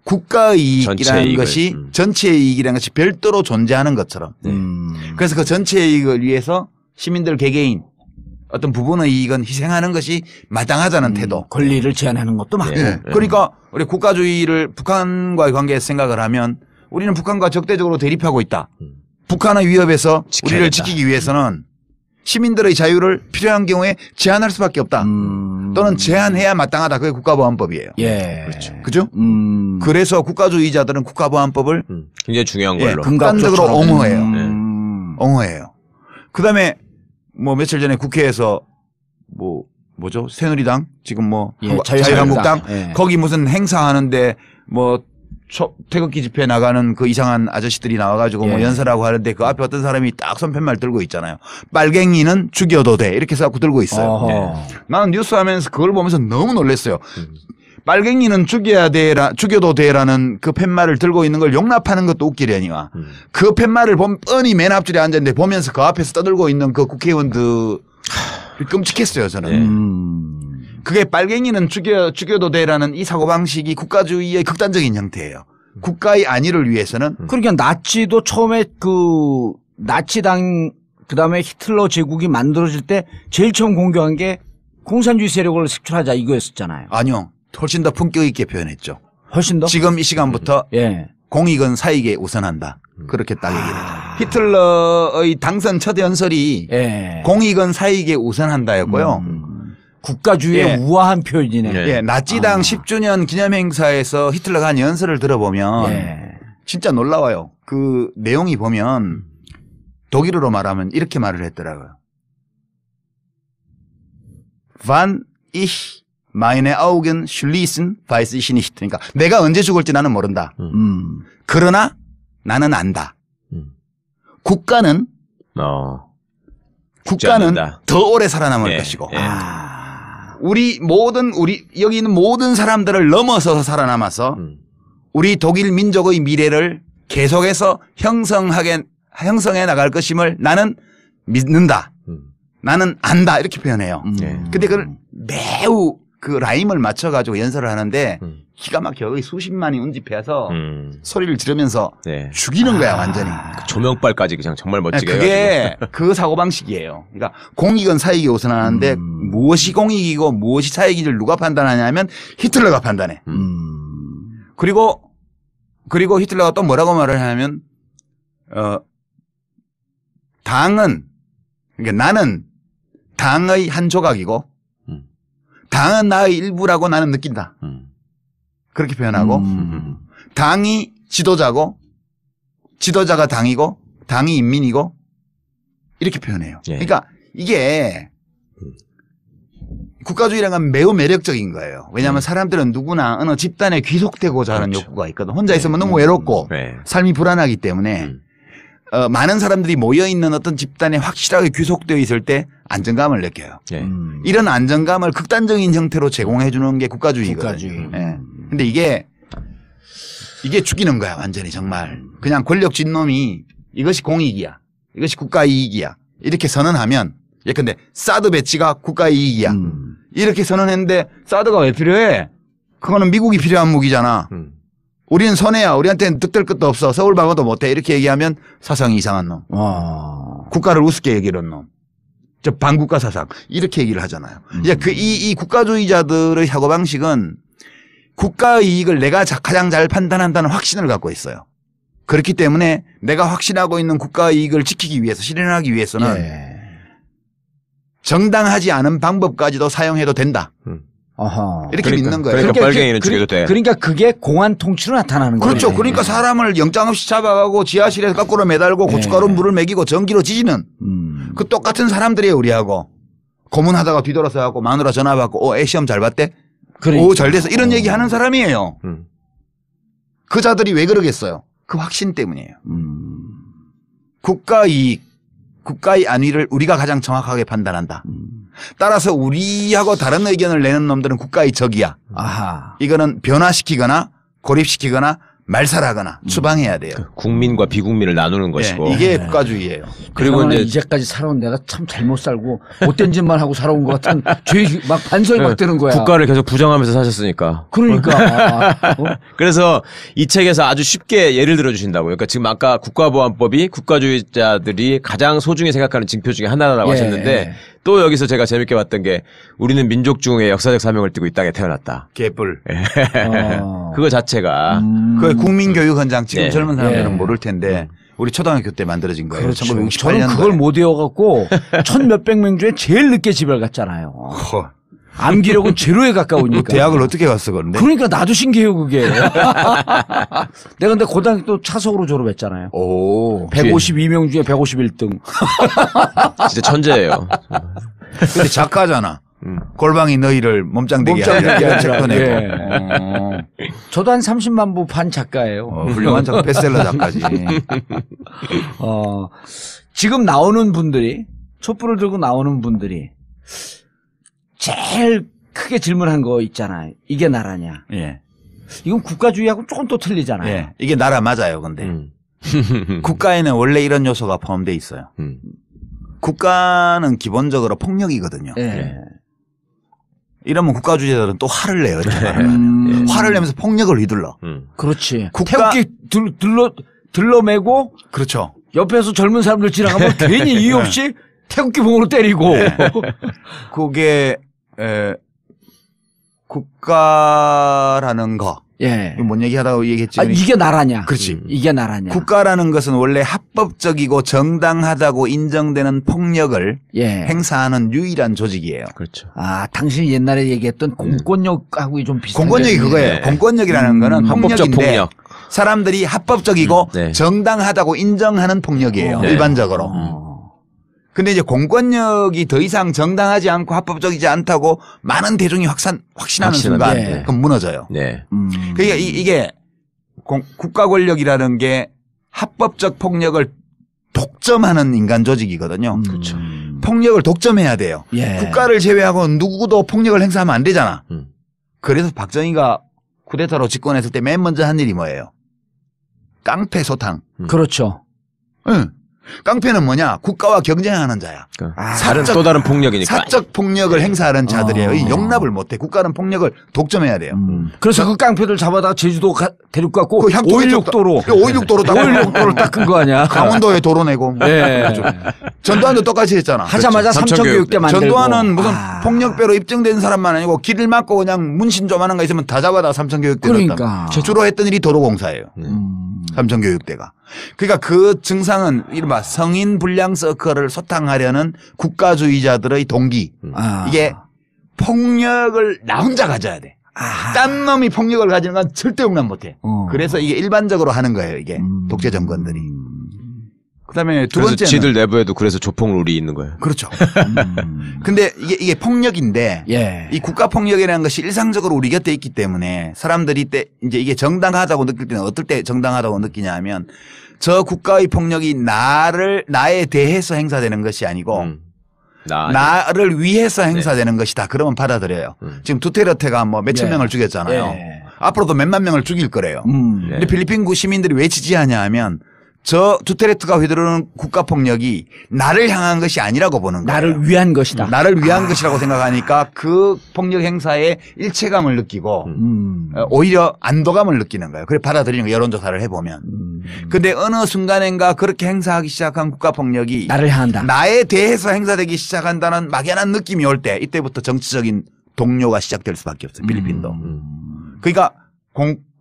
국가의 이익이라는 것이 전체의 이익이라는 것이 별도로 존재하는 것처럼 그래서 그 전체의 이익을 위해서 시민들 개개인 어떤 부분의 이익은 희생하는 것이 마땅하다는 태도. 권리를 제한하는 것도 맞고. 그러니까 우리 국가주의를 북한과의 관계에서 생각을 하면 우리는 북한과 적대적으로 대립하고 있다. 북한의 위협에서 우리를 지키기 위해서는 시민들의 자유를 필요한 경우에 제한할 수밖에 없다. 또는 제한해야 마땅하다. 그게 국가보안법이에요. 예. 그렇죠. 그죠? 그래서 국가주의자들은 국가보안법을 굉장히 중요한 걸로. 극단적으로 옹호해요. 옹호해요. 그 다음에 뭐 며칠 전에 국회에서 뭐죠? 새누리당 지금 자유한국당 거기 무슨 행사하는데 뭐 태극기 집회 나가는 그 이상한 아저씨들이 나와가지고 뭐 연설하고 하는데 그 앞에 어떤 사람이 딱 손팻말 들고 있잖아요. 빨갱이는 죽여도 돼 이렇게 해서 들고 있어요. 나는 뉴스 하면서 그걸 보면서 너무 놀랐어요. 빨갱이는 죽여도 돼라는 그 팻말을 들고 있는 걸 용납하는 것도 웃기려니와 그 팻말을 보면 뻔히 맨 앞줄에 앉았는데 보면서 그 앞에서 떠들고 있는 그 국회의원들 끔찍했어요 저는. 그게 빨갱이는 죽여도 돼라는 이 사고방식이 국가주의의 극단적인 형태예요. 국가의 안위를 위해서는. 그러니까 나치도 처음에 그 나치당 그다음에 히틀러 제국이 만들어질 때 제일 처음 공격한 게 공산주의 세력을 색출하자 이거였었잖아요. 아니요. 훨씬 더 품격 있게 표현했죠. 훨씬 더? 지금 이 시간부터 공익은 사익에 우선한다. 그렇게 딱 얘기를 해요. 히틀러의 당선 첫 연설이 공익은 사익에 우선한다였고요. 국가주의의 예. 우아한 표현이네. 예, 나치당 10주년 기념행사에서 히틀러가 한 연설을 들어보면 진짜 놀라워요. 그 내용이 보면 독일어로 말하면 이렇게 말을 했더라고요. Wann ich meine Augen schließen, weiß ich nicht. 그러니까 내가 언제 죽을지 나는 모른다. 그러나 나는 안다. 국가는 않는다. 더 오래 살아남을 예, 것이고 예. 우리 여기 있는 모든 사람들을 넘어서서 살아남아서 우리 독일 민족의 미래를 계속해서 형성해 나갈 것임을 나는 믿는다. 나는 안다. 이렇게 표현해요. 근데 그걸 매우 그 라임을 맞춰가지고 연설을 하는데 기가 막혀. 거의 수십만이 운집해서 소리를 지르면서 네. 죽이는 거야, 완전히. 그 조명빨까지 그냥 정말 멋지게 그게 해가지고. 그 사고방식이에요. 그러니까 공익은 사익이 우선하는데 무엇이 공익이고 무엇이 사익인지를 누가 판단하냐면 히틀러가 판단해. 그리고 히틀러가 또 뭐라고 말을 하냐면 당은 그러니까 나는 당의 한 조각이고 당은 나의 일부라고 나는 느낀다. 그렇게 표현하고 당이 지도자고 지도자가 당이고 당이 인민이고 이렇게 표현해요. 예. 그러니까 이게 국가주의라는 건 매우 매력적인 거예요. 왜냐하면 사람들은 누구나 어느 집단에 귀속되고자 하는 그렇죠. 욕구가 있거든. 혼자 있으면 너무 외롭고 네. 삶이 불안하기 때문에 많은 사람들이 모여있는 어떤 집단에 확실하게 귀속되어 있을 때 안정감을 느껴요. 예. 이런 안정감을 극단적인 형태로 제공해 주는 게 국가주의거든요. 국가주의. 예. 근데 이게 죽이는 거야, 완전히 정말. 그냥 권력진 놈이 이것이 공익이야. 이것이 국가이익이야. 이렇게 선언하면 예컨대 사드 배치가 국가이익이야. 이렇게 선언했는데 사드가 왜 필요해? 그거는 미국이 필요한 무기잖아. 우리는 손해야. 우리한테는 득될 것도 없어. 서울 방어도 못해. 이렇게 얘기하면 사상이 이상한 놈. 국가를 우습게 여기는 놈. 저 반국가 사상. 이렇게 얘기를 하잖아요. 이제 이 국가주의자들의 사고방식은 국가 이익을 내가 가장 잘 판단한다는 확신을 갖고 있어요. 그렇기 때문에 내가 확신하고 있는 국가 이익을 지키기 위해서 실현하기 위해서는 정당하지 않은 방법까지도 사용해도 된다. 이렇게 믿는 거예요. 그러니까 빨갱이는 죽여도 돼. 그러니까 그게 공안 통치로 나타나는 거예요. 그렇죠. 그러니까 사람을 영장 없이 잡아가고 지하실에서 거꾸로 매달고 고춧가루 물을 먹이고 전기로 지지는 그 똑같은 사람들이에요. 우리하고 고문하다가 뒤돌아서 갖고 마누라 전화 받고 시험 잘 봤대? 그러니까. 오, 잘 돼서 이런 얘기 하는 사람이에요. 그 자들이 왜 그러겠어요? 그 확신 때문이에요. 국가 이익, 국가의 안위를 우리가 가장 정확하게 판단한다. 따라서 우리하고 다른 의견을 내는 놈들은 국가의 적이야. 이거는 변화시키거나 고립시키거나 말살하거나 추방해야 돼요. 국민과 비국민을 나누는 것이고. 이게 국가주의예요. 그리고 이제까지 살아온 내가 참 잘못 살고 못된 짓만 하고 살아온 것 같은 죄 막 반성이 막 되는 거야. 국가를 계속 부정하면서 사셨으니까. 그러니까. 그래서 이 책에서 아주 쉽게 예를 들어 주신다고요. 그러니까 지금 아까 국가보안법이 국가주의자들이 가장 소중히 생각하는 징표 중에 하나라고 하셨는데 또 여기서 제가 재밌게 봤던 게 우리는 민족 중에 역사적 사명을 띠고 이 땅에 태어났다. 개뿔. 그거 자체가 그 국민교육헌장 지금 네. 젊은 사람들은 모를 텐데 우리 초등학교 때 만들어진 거예요. 그렇죠. 1968년도에. 저는 그걸 못 외워갖고 1,몇백 명 중에 제일 늦게 집을 갔잖아요. 암기력은 제로에 가까우니까. 대학을 어떻게 갔어, 그런데? 그러니까 나도 신기해요, 그게. 내가 근데 고등학교 차석으로 졸업했잖아요. 오. 152명 중에 151등. 진짜 천재예요. 근데 작가잖아. 골방이 너희를 몸짱되게 하는 책도 내고. 저도 한 30만 부 판 작가예요. 훌륭한 작가, 베스트셀러 작가지. 지금 나오는 분들이, 촛불을 들고 나오는 분들이 제일 크게 질문한 거 있잖아요. 이게 나라냐. 예. 이건 국가주의하고 조금 또 틀리잖아요. 예. 이게 나라 맞아요, 근데. 국가에는 원래 이런 요소가 포함되어 있어요. 국가는 기본적으로 폭력이거든요. 예. 이러면 국가주의자들은 또 화를 내요. 이렇게 화를 내면서 폭력을 휘둘러. 그렇지. 국가- 태극기 들러매고 그렇죠. 옆에서 젊은 사람들 지나가면 괜히 이유 없이 태극기 봉으로 때리고. 그게 국가라는 거, 예. 뭔 얘기하다가 얘기했지. 이게 나라냐? 그렇지. 이게 나라냐? 국가라는 것은 원래 합법적이고 정당하다고 인정되는 폭력을 예. 행사하는 유일한 조직이에요. 그렇죠. 당신이 옛날에 얘기했던 공권력하고 좀 비슷한. 공권력이 그거예요. 네. 공권력이라는 거는 합법적 폭력인데 폭력. 사람들이 합법적이고 네. 정당하다고 인정하는 폭력이에요. 네. 일반적으로. 근데 이제 공권력이 더 이상 정당하지 않고 합법적이지 않다고 많은 대중이 확신하는 순간 네. 그럼 무너져요. 네. 그러니까 이게 국가 권력이라는 게 합법적 폭력을 독점하는 인간 조직이거든요. 그렇죠. 폭력을 독점해야 돼요. 예. 국가를 제외하고 누구도 폭력을 행사하면 안 되잖아. 그래서 박정희가 쿠데타로 집권했을 때 맨 먼저 한 일이 뭐예요? 깡패 소탕. 그렇죠. 응. 깡패는 뭐냐? 국가와 경쟁하는 자야. 또 다른 폭력이니까. 사적 폭력을 행사하는 자들이에요. 이 용납을 못해. 국가는 폭력을 독점해야 돼요. 그래서 그 깡패들 잡아다가 제주도 데리고 갔고 그 향토 516도로 516도로 닦은 거 아니야? 강원도에 도로 내고. 예. 전두환도 똑같이 했잖아. 하자마자 삼천교육대 만들고. 전두환은 무슨 폭력배로 입증된 사람만 아니고 길을 막고 그냥 문신 조만한 거 있으면 다 잡아다 삼천교육대 그러니까. 주로 했던 일이 도로공사예요. 삼천교육대가. 그러니까 그 증상은 이른바 성인 불량 서클을 소탕하려는 국가주의자들의 동기. 이게 폭력을 나 혼자 가져야 돼. 딴 놈이 폭력을 가지는 건 절대 용납 못해. 그래서 이게 일반적으로 하는 거예요. 이게 독재 정권들이. 그다음에 두 번째는 지들 내부에도 그래서 조폭 룰이 있는 거예요. 그렇죠. 근데 이게 폭력인데 예. 이 국가 폭력이라는 것이 일상적으로 우리 곁에 있기 때문에 사람들이 이제 이게 정당하다고 느낄 때는 어떨 때 정당하다고 느끼냐 하면 저 국가의 폭력이 나에 대해서 행사되는 것이 아니고 나를 위해서 행사되는 것이다. 그러면 받아들여요. 지금 두테르테가 뭐 몇천 명을 죽였잖아요. 앞으로도 몇만 명을 죽일 거래요. 근데 필리핀 시민들이 왜 지지하냐 하면 저 두테르테가 휘두르는 국가 폭력이 나를 향한 것이 아니라고 보는 거예요. 나를 위한 것이다. 나를 위한 것이라고 생각하니까 그 폭력 행사에 일체감을 느끼고 오히려 안도감을 느끼는 거예요. 그래 받아들이는 거 여론조사를 해보면. 근데 어느 순간인가 그렇게 행사하기 시작한 국가 폭력이 나를 향한다. 나에 대해서 행사되기 시작한다는 막연한 느낌이 올 때 이때부터 정치적인 동요가 시작될 수밖에 없어요. 필리핀도. 그러니까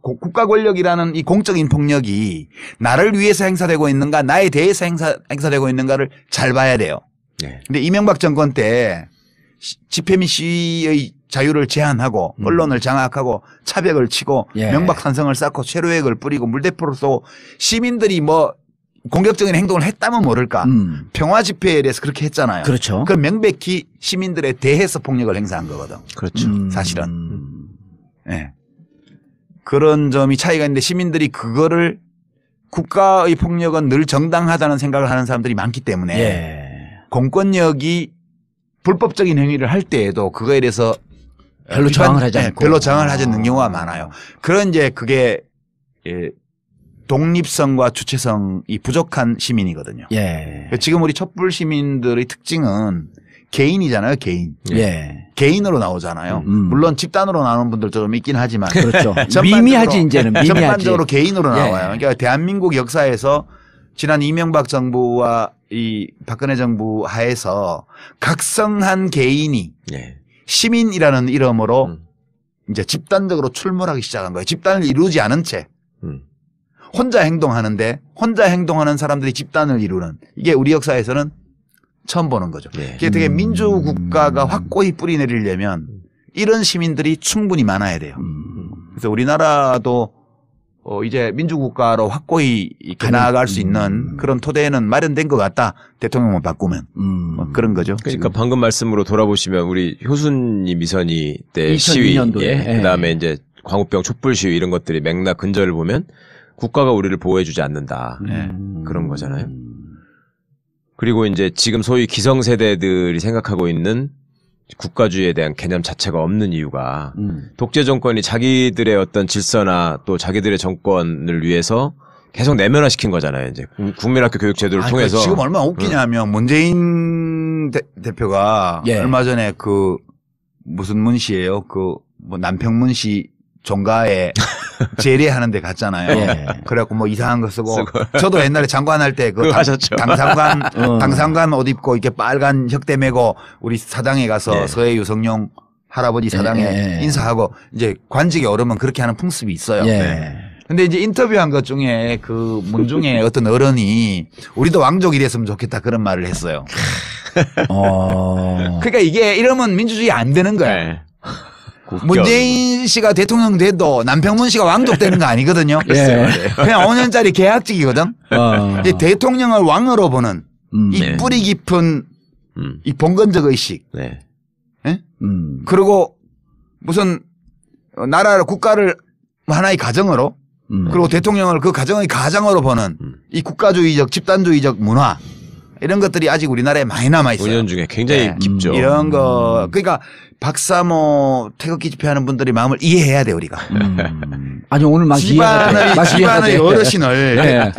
국가 권력이라는 이 공적인 폭력이 나를 위해서 행사되고 있는가 나에 대해서 행사되고 있는가를 잘 봐야 돼요. 네. 근데 이명박 정권 때 집회 및 시위의 자유를 제한하고 언론을 장악하고 차벽을 치고 명박산성을 쌓고 체류액을 뿌리고 물대포를 쏘고 시민들이 뭐 공격적인 행동을 했다면 모를까. 평화 집회에 대해서 그렇게 했잖아요. 그렇죠. 그럼 명백히 시민들에 대해서 폭력을 행사한 거거든. 그렇죠. 사실은. 네. 그런 점이 차이가 있는데 시민들이 그거를 국가의 폭력은 늘 정당하다는 생각을 하는 사람들이 많기 때문에 공권력이 불법적인 행위를 할 때에도 그거에 대해서 별로 저항을 하지 않고 별로 저항을 하지 않는 경우가 많아요. 그런 이제 그게 독립성과 주체성이 부족한 시민이거든요. 지금 우리 촛불 시민들의 특징은 개인이잖아요, 개인. 개인으로 나오잖아요. 물론 집단으로 나오는 분들도 좀 있긴 하지만. 그렇죠. 미미하지, 이제는. 미미하지. 전반적으로 개인으로 나와요. 그러니까 대한민국 역사에서 지난 이명박 정부와 이 박근혜 정부 하에서 각성한 개인이 시민이라는 이름으로 이제 집단적으로 출몰하기 시작한 거예요. 집단을 이루지 않은 채. 혼자 행동하는데 혼자 행동하는 사람들이 집단을 이루는 이게 우리 역사에서는 처음 보는 거죠. 이게 되게 민주국가가 확고히 뿌리내리려면 이런 시민들이 충분히 많아야 돼요. 그래서 우리나라도 이제 민주국가로 확고히 나아갈 수 있는 그런 토대는 마련된 것 같다. 대통령만 바꾸면. 뭐 그런 거죠. 그러니까 방금 말씀으로 돌아보시면 우리 효순이 미선이 때 시위, 그다음에 이제 광우병 촛불 시위 이런 것들이 맥락 근절을 보면 국가가 우리를 보호해주지 않는다. 그런 거잖아요. 그리고 이제 지금 소위 기성세대들이 생각하고 있는 국가주의에 대한 개념 자체가 없는 이유가 독재 정권이 자기들의 어떤 질서나 또 자기들의 정권을 위해서 계속 내면화시킨 거잖아요. 이제 국민학교 교육 제도를 통해서. 지금 얼마나 웃기냐면 문재인 대표가 얼마 전에 그 무슨 문시예요? 그 뭐 남평문시 종가에 제례하는 데 갔잖아요. 그래갖고 뭐 이상한 거 쓰고 저도 옛날에 장관할 때 그 당상관 옷 입고 이렇게 빨간 혁대 메고 우리 사당에 가서 서해 유성룡 할아버지 사당에 인사하고 이제 관직에 오르면 그렇게 하는 풍습이 있어요. 근데 이제 인터뷰한 것 중에 그 문 중에 어떤 어른이 우리도 왕족이 됐으면 좋겠다 그런 말을 했어요. 그러니까 이게 이러면 민주주의 안 되는 거야. 문재인 씨가 대통령 돼도 남평문 씨가 왕족 되는 거 아니거든요. 그냥 5년짜리 계약직이거든. 이제 대통령을 왕으로 보는 이 뿌리 깊은 이 봉건적 의식. 그리고 무슨 나라를 국가를 하나의 가정으로 그리고 대통령을 그 가정의 가장으로 보는 이 국가주의적 집단주의적 문화 이런 것들이 아직 우리나라에 많이 남아 있어요. 은연 중에 굉장히 깊죠. 이런 거 그러니까 박사모 태극기 집회하는 분들의 마음을 이해해야 돼 우리가. 아니 오늘 막 집안의 어르신을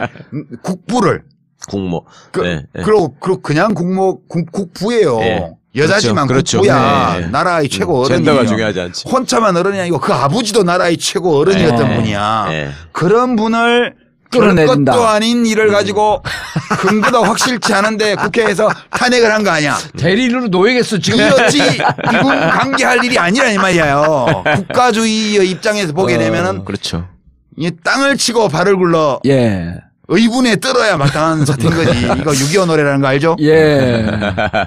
국부를 국모. 그리고 그냥 국부예요. 여자지만 그렇죠. 국부야. 나라의 최고 어른이에요. 젠더가 중요하지 않지. 혼자만 어른이 아니고 그 아버지도 나라의 최고 어른이었던 분이야. 그런 분을 끌어내린다. 것도 아닌 일을 가지고 근거도 확실치 않은데 국회에서 탄핵을 한 거 아니야. 대리인으로 놓이겠어 지금. 이었지 이분 관계할 일이 아니라 이 말이에요. 국가주의의 입장에서 보게 되면은 그렇죠. 이 땅을 치고 발을 굴러 의분에 떨어야 마땅한 사태인 거지. 이거 6.25 노래라는 거 알죠?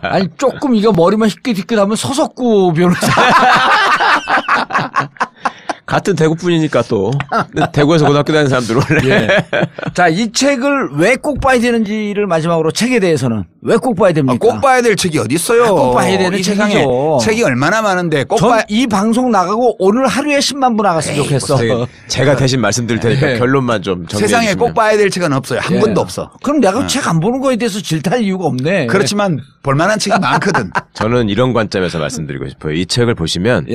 아니 조금 이거 머리만 희끗희끗하면 서석구 변호사. 같은 대구 분이니까 또 대구에서 고등학교 다니는 사람들 원래. 자, 이 책을 왜 꼭 봐야 되는지를 마지막으로 책에 대해서는 왜 꼭 봐야 됩니까? 꼭 봐야 될 책이 어디 있어요? 꼭 봐야 되는 이 세상에 책이죠. 책이 얼마나 많은데 꼭 전 이 방송 나가고 오늘 하루에 10만 부 나갔으면 좋겠어. 제가 대신 말씀드릴 테니까 결론만 좀 정리해 세상에 주시면. 꼭 봐야 될 책은 없어요. 한 권도 없어. 그럼 내가 책 안 보는 거에 대해서 질타할 이유가 없네. 그렇지만 볼만한 책이 많거든. 저는 이런 관점에서 말씀드리고 싶어요. 이 책을 보시면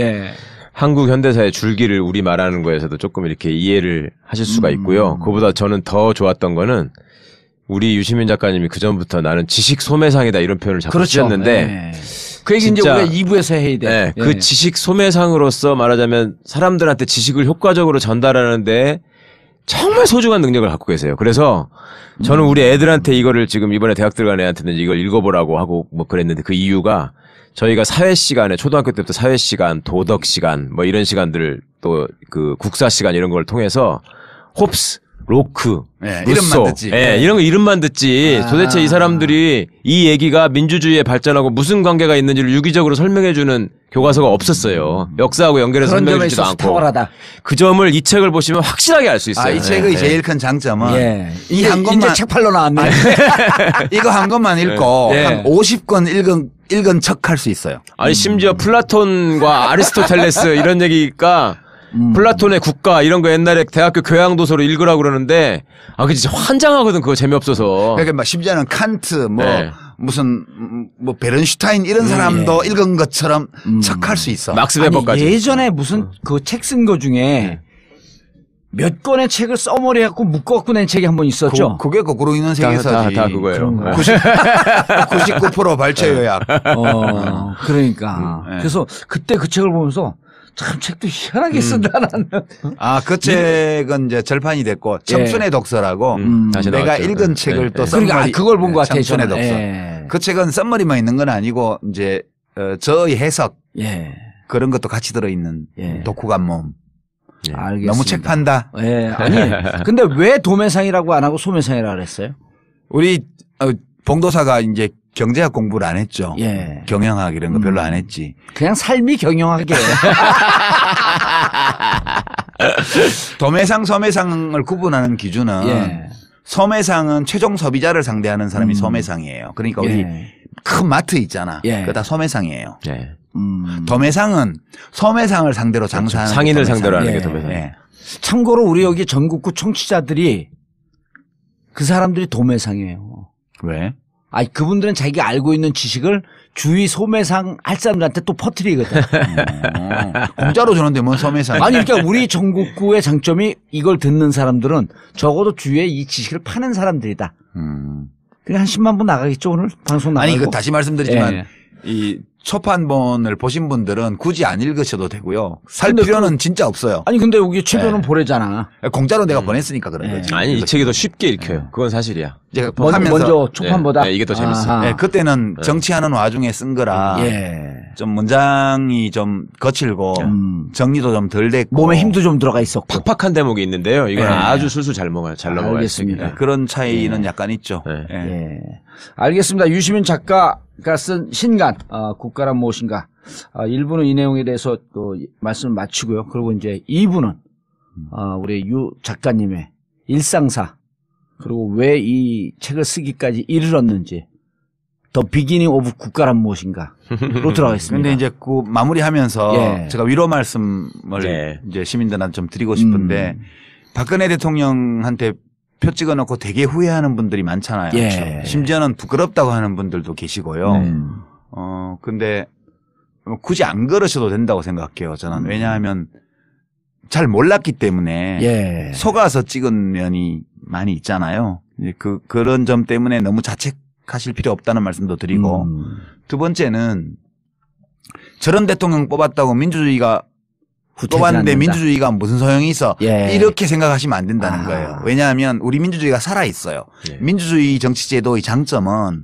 한국 현대사의 줄기를 우리 말하는 거에서도 조금 이렇게 이해를 하실 수가 있고요. 그보다 저는 더 좋았던 거는 우리 유시민 작가님이 그전부터 나는 지식 소매상이다 이런 표현을 자꾸 쓰셨는데 그 얘기 이제 우리가 2부에서 해야 돼. 그 지식 소매상으로서 말하자면 사람들한테 지식을 효과적으로 전달하는데 정말 소중한 능력을 갖고 계세요. 그래서 저는 우리 애들한테 이거를 지금 이번에 대학 들어간 애한테는 이걸 읽어보라고 하고 뭐 그랬는데 그 이유가 저희가 사회 시간에 초등학교 때부터 사회 시간, 도덕 시간 뭐 이런 시간들을 또 그 국사 시간 이런 걸 통해서 홉스, 로크, 루소 이름만 듣지. 이런 거 이름만 듣지. 도대체 이 사람들이 이 얘기가 민주주의에 발전하고 무슨 관계가 있는지를 유기적으로 설명해주는 교과서가 없었어요. 역사하고 연결해서 설명해주지도 않고. 탁월하다. 그 점을 이 책을 보시면 확실하게 알 수 있어요. 이 책의 제일 큰 장점은 이 한 권만 이제 책 팔러 나왔네. 이거 한 권만 읽고 한 50권 읽은 척 할 수 있어요. 아니 심지어 플라톤과 아리스토텔레스 이런 얘기가 플라톤의 국가 이런 거 옛날에 대학교 교양도서로 읽으라고 그러는데 그 진짜 환장하거든 그거 재미없어서. 그러니까 막 심지어는 칸트 무슨 뭐 베른슈타인 이런 사람도 읽은 것처럼 척할 수 있어. 막스 베버까지. 예전에 무슨 그 책 쓴 거 중에 몇 권의 책을 써머리 갖고 묶어갖고 낸 책이 한 번 있었죠. 그게 거꾸로 있는 세계사지. 다 그거예요. 99% 발췌 요약. 그러니까. 그래서 그때 그 책을 보면서 참 책도 희한하게 쓴다 나는. 그 책은 이제 절판이 됐고 청춘의 독서라고 다시 내가 나왔죠. 읽은 책을 또 그러니까 썸머리 그걸 본 것 같아요. 청춘의 독서. 그 책은 썸머리만 있는 건 아니고 이제 저의 해석 그런 것도 같이 들어있는 독후감 모음. 알겠습니다. 너무 책 판다. 아니 근데 왜 도매상이라고 안 하고 소매상이라고 그랬어요? 우리 봉도사가 이제 경제학 공부를 안 했죠. 경영학 이런 거 별로 안 했지. 그냥 삶이 경영하게. 도매상, 소매상을 구분하는 기준은 소매상은 최종 소비자를 상대하는 사람이 소매상이에요. 그러니까 우리 큰 마트 있잖아. 그거 다 소매상이에요. 도매상은 소매상을 상대로 장사하는 상인을 상대로 하는 게 도매상. 참고로 우리 여기 전국구 청취자들이 그 사람들이 도매상이에요. 왜? 그분들은 자기가 알고 있는 지식을 주위 소매상 할 사람들한테 또 퍼뜨리거든. 공짜로 주는데 뭔 소매상? 아니, 그러니까 우리 전국구의 장점이 이걸 듣는 사람들은 적어도 주위에 이 지식을 파는 사람들이다. 그냥 한 10만 부 나가겠죠, 오늘? 방송 나가고. 아니, 다시 말씀드리지만 이 초판본을 보신 분들은 굳이 안 읽으셔도 되고요. 살 근데 필요는 진짜 없어요. 아니 근데 여기 최변은 보내잖아. 공짜로 내가 보냈으니까 그런 거지. 아니 이 책이 더 쉽게 읽혀요. 그건 사실이야. 제가 먼저 초판보다. 네, 이게 더 재밌어. 네, 그때는 정치하는 와중에 쓴 거라 좀 문장이 좀 거칠고 정리도 좀 덜 됐고 몸에 힘도 좀 들어가 있었고 팍팍한 대목이 있는데요. 이건 아주 술술 잘 넘어갈 알겠습니다. 수 그런 차이는 약간 있죠. 알겠습니다. 유시민 작가가 쓴 신간 국가란 무엇인가 1부는 이 내용에 대해서 또 말씀을 마치고요. 그리고 이제 2부는 우리 유 작가님의 일상사 그리고 왜 이 책을 쓰기까지 이르렀는지 더 비기닝 오브 국가란 무엇인가로 들어가겠습니다. 근데 이제 그 마무리하면서 제가 위로 말씀을 이제 시민들한테 좀 드리고 싶은데 박근혜 대통령한테 표 찍어놓고 되게 후회하는 분들이 많잖아요. 심지어는 부끄럽다고 하는 분들도 계시고요. 근데 굳이 안 그러셔도 된다고 생각해요. 저는 왜냐하면 잘 몰랐기 때문에 속아서 찍은 면이 많이 있잖아요. 그런 점 때문에 너무 자책하실 필요 없다는 말씀도 드리고 두 번째는 저런 대통령 뽑았다고 민주주의가 뽑았는데 민주주의가 무슨 소용이 있어 이렇게 생각하시면 안 된다는 거예요. 왜냐하면 우리 민주주의가 살아있어요. 민주주의 정치제도의 장점은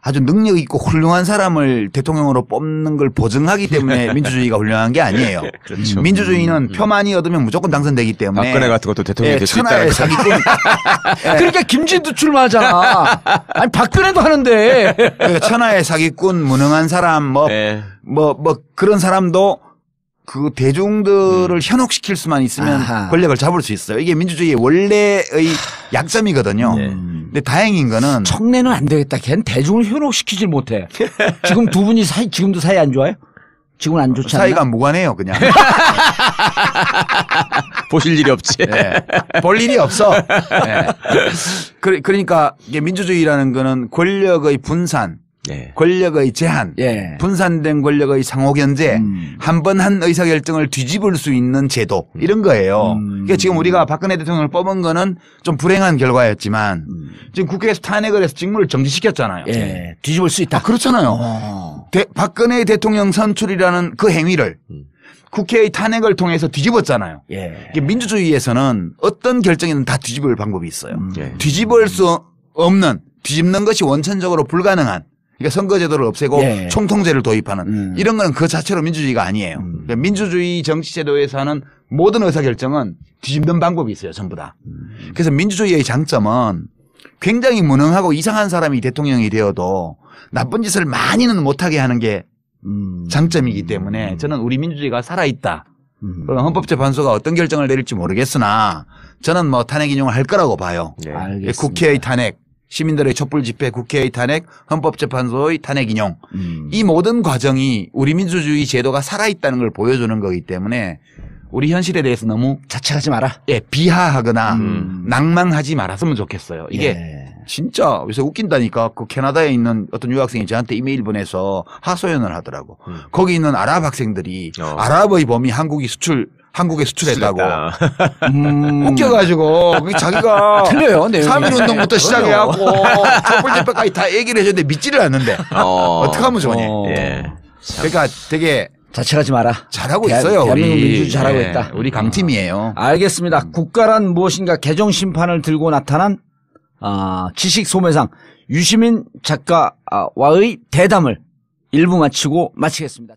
아주 능력 있고 훌륭한 사람을 대통령으로 뽑는 걸 보증하기 때문에 민주주의가 훌륭한 게 아니에요. 그렇죠. 민주주의는 표 많이 얻으면 무조건 당선되기 때문에 박근혜 같은 것도 대통령이 될 수 있다. 천하의 사기꾼. 그러니까 김진도 출마하잖아. 아니 박근혜도 하는데. 그러니까 천하의 사기꾼, 무능한 사람, 뭐 그런 사람도 그 대중들을 현혹시킬 수만 있으면 권력을 잡을 수 있어요. 이게 민주주의의 원래의 약점이거든요. 근데 다행인 거는 청래는 안 되겠다. 걔는 대중을 현혹시키질 못해. 지금 두 분이 지금도 사이 안 좋아요? 지금은 안 좋지 않나? 사이가 무관해요, 그냥. 보실 일이 없지. 볼 일이 없어. 그러니까 이게 민주주의라는 거는 권력의 분산, 권력의 제한, 분산된 권력의 상호견제, 한 번 한 의사결정을 뒤집을 수 있는 제도 이런 거예요. 그러니까 지금 우리가 박근혜 대통령을 뽑은 거는 좀 불행한 결과였지만 지금 국회에서 탄핵을 해서 직무를 정지시켰잖아요. 뒤집을 수 있다. 그렇잖아요. 박근혜 대통령 선출이라는 그 행위를 국회의 탄핵을 통해서 뒤집었잖아요. 이게 민주주의에서는 어떤 결정이든 다 뒤집을 방법이 있어요. 뒤집을 수 없는, 뒤집는 것이 원천적으로 불가능한, 그러니까 선거제도를 없애고 총통제를 도입하는 이런 거는 그 자체로 민주주의가 아니에요. 그러니까 민주주의 정치제도에서 하는 모든 의사결정은 뒤집는 방법이 있어요. 전부 다. 그래서 민주주의의 장점은 굉장히 무능하고 이상한 사람이 대통령이 되어도 나쁜 짓을 많이는 못하게 하는 게 장점이기 때문에 저는 우리 민주주의가 살아있다. 그럼 헌법재판소가 어떤 결정을 내릴지 모르겠으나 저는 뭐 탄핵 인용을 할 거라고 봐요. 국회의 탄핵, 시민들의 촛불 집회, 국회의 탄핵, 헌법재판소의 탄핵 인용. 이 모든 과정이 우리 민주주의 제도가 살아있다는 걸 보여주는 거기 때문에 우리 현실에 대해서 너무 자책하지 마라. 비하하거나 낭망하지 말았으면 좋겠어요. 이게 진짜 요새 웃긴다니까. 그 캐나다에 있는 어떤 유학생이 저한테 이메일 보내서 하소연을 하더라고. 거기 있는 아랍 학생들이 아랍의 범위 한국에 수출했다고. 웃겨가지고 자기가 틀려요. 3.1운동부터 시작해갖고 촛불 집회까지 다 얘기를 해줬는데 믿지를 않는데 어떻게 하면 좋니? 그러니까 되게 자책하지 마라. 잘하고 있어요. 대한민국 민주주의 잘하고 있다. 우리 강팀이에요. 알겠습니다. 국가란 무엇인가 개정 심판을 들고 나타난 지식 소매상 유시민 작가와의 대담을 1부 마치고 마치겠습니다.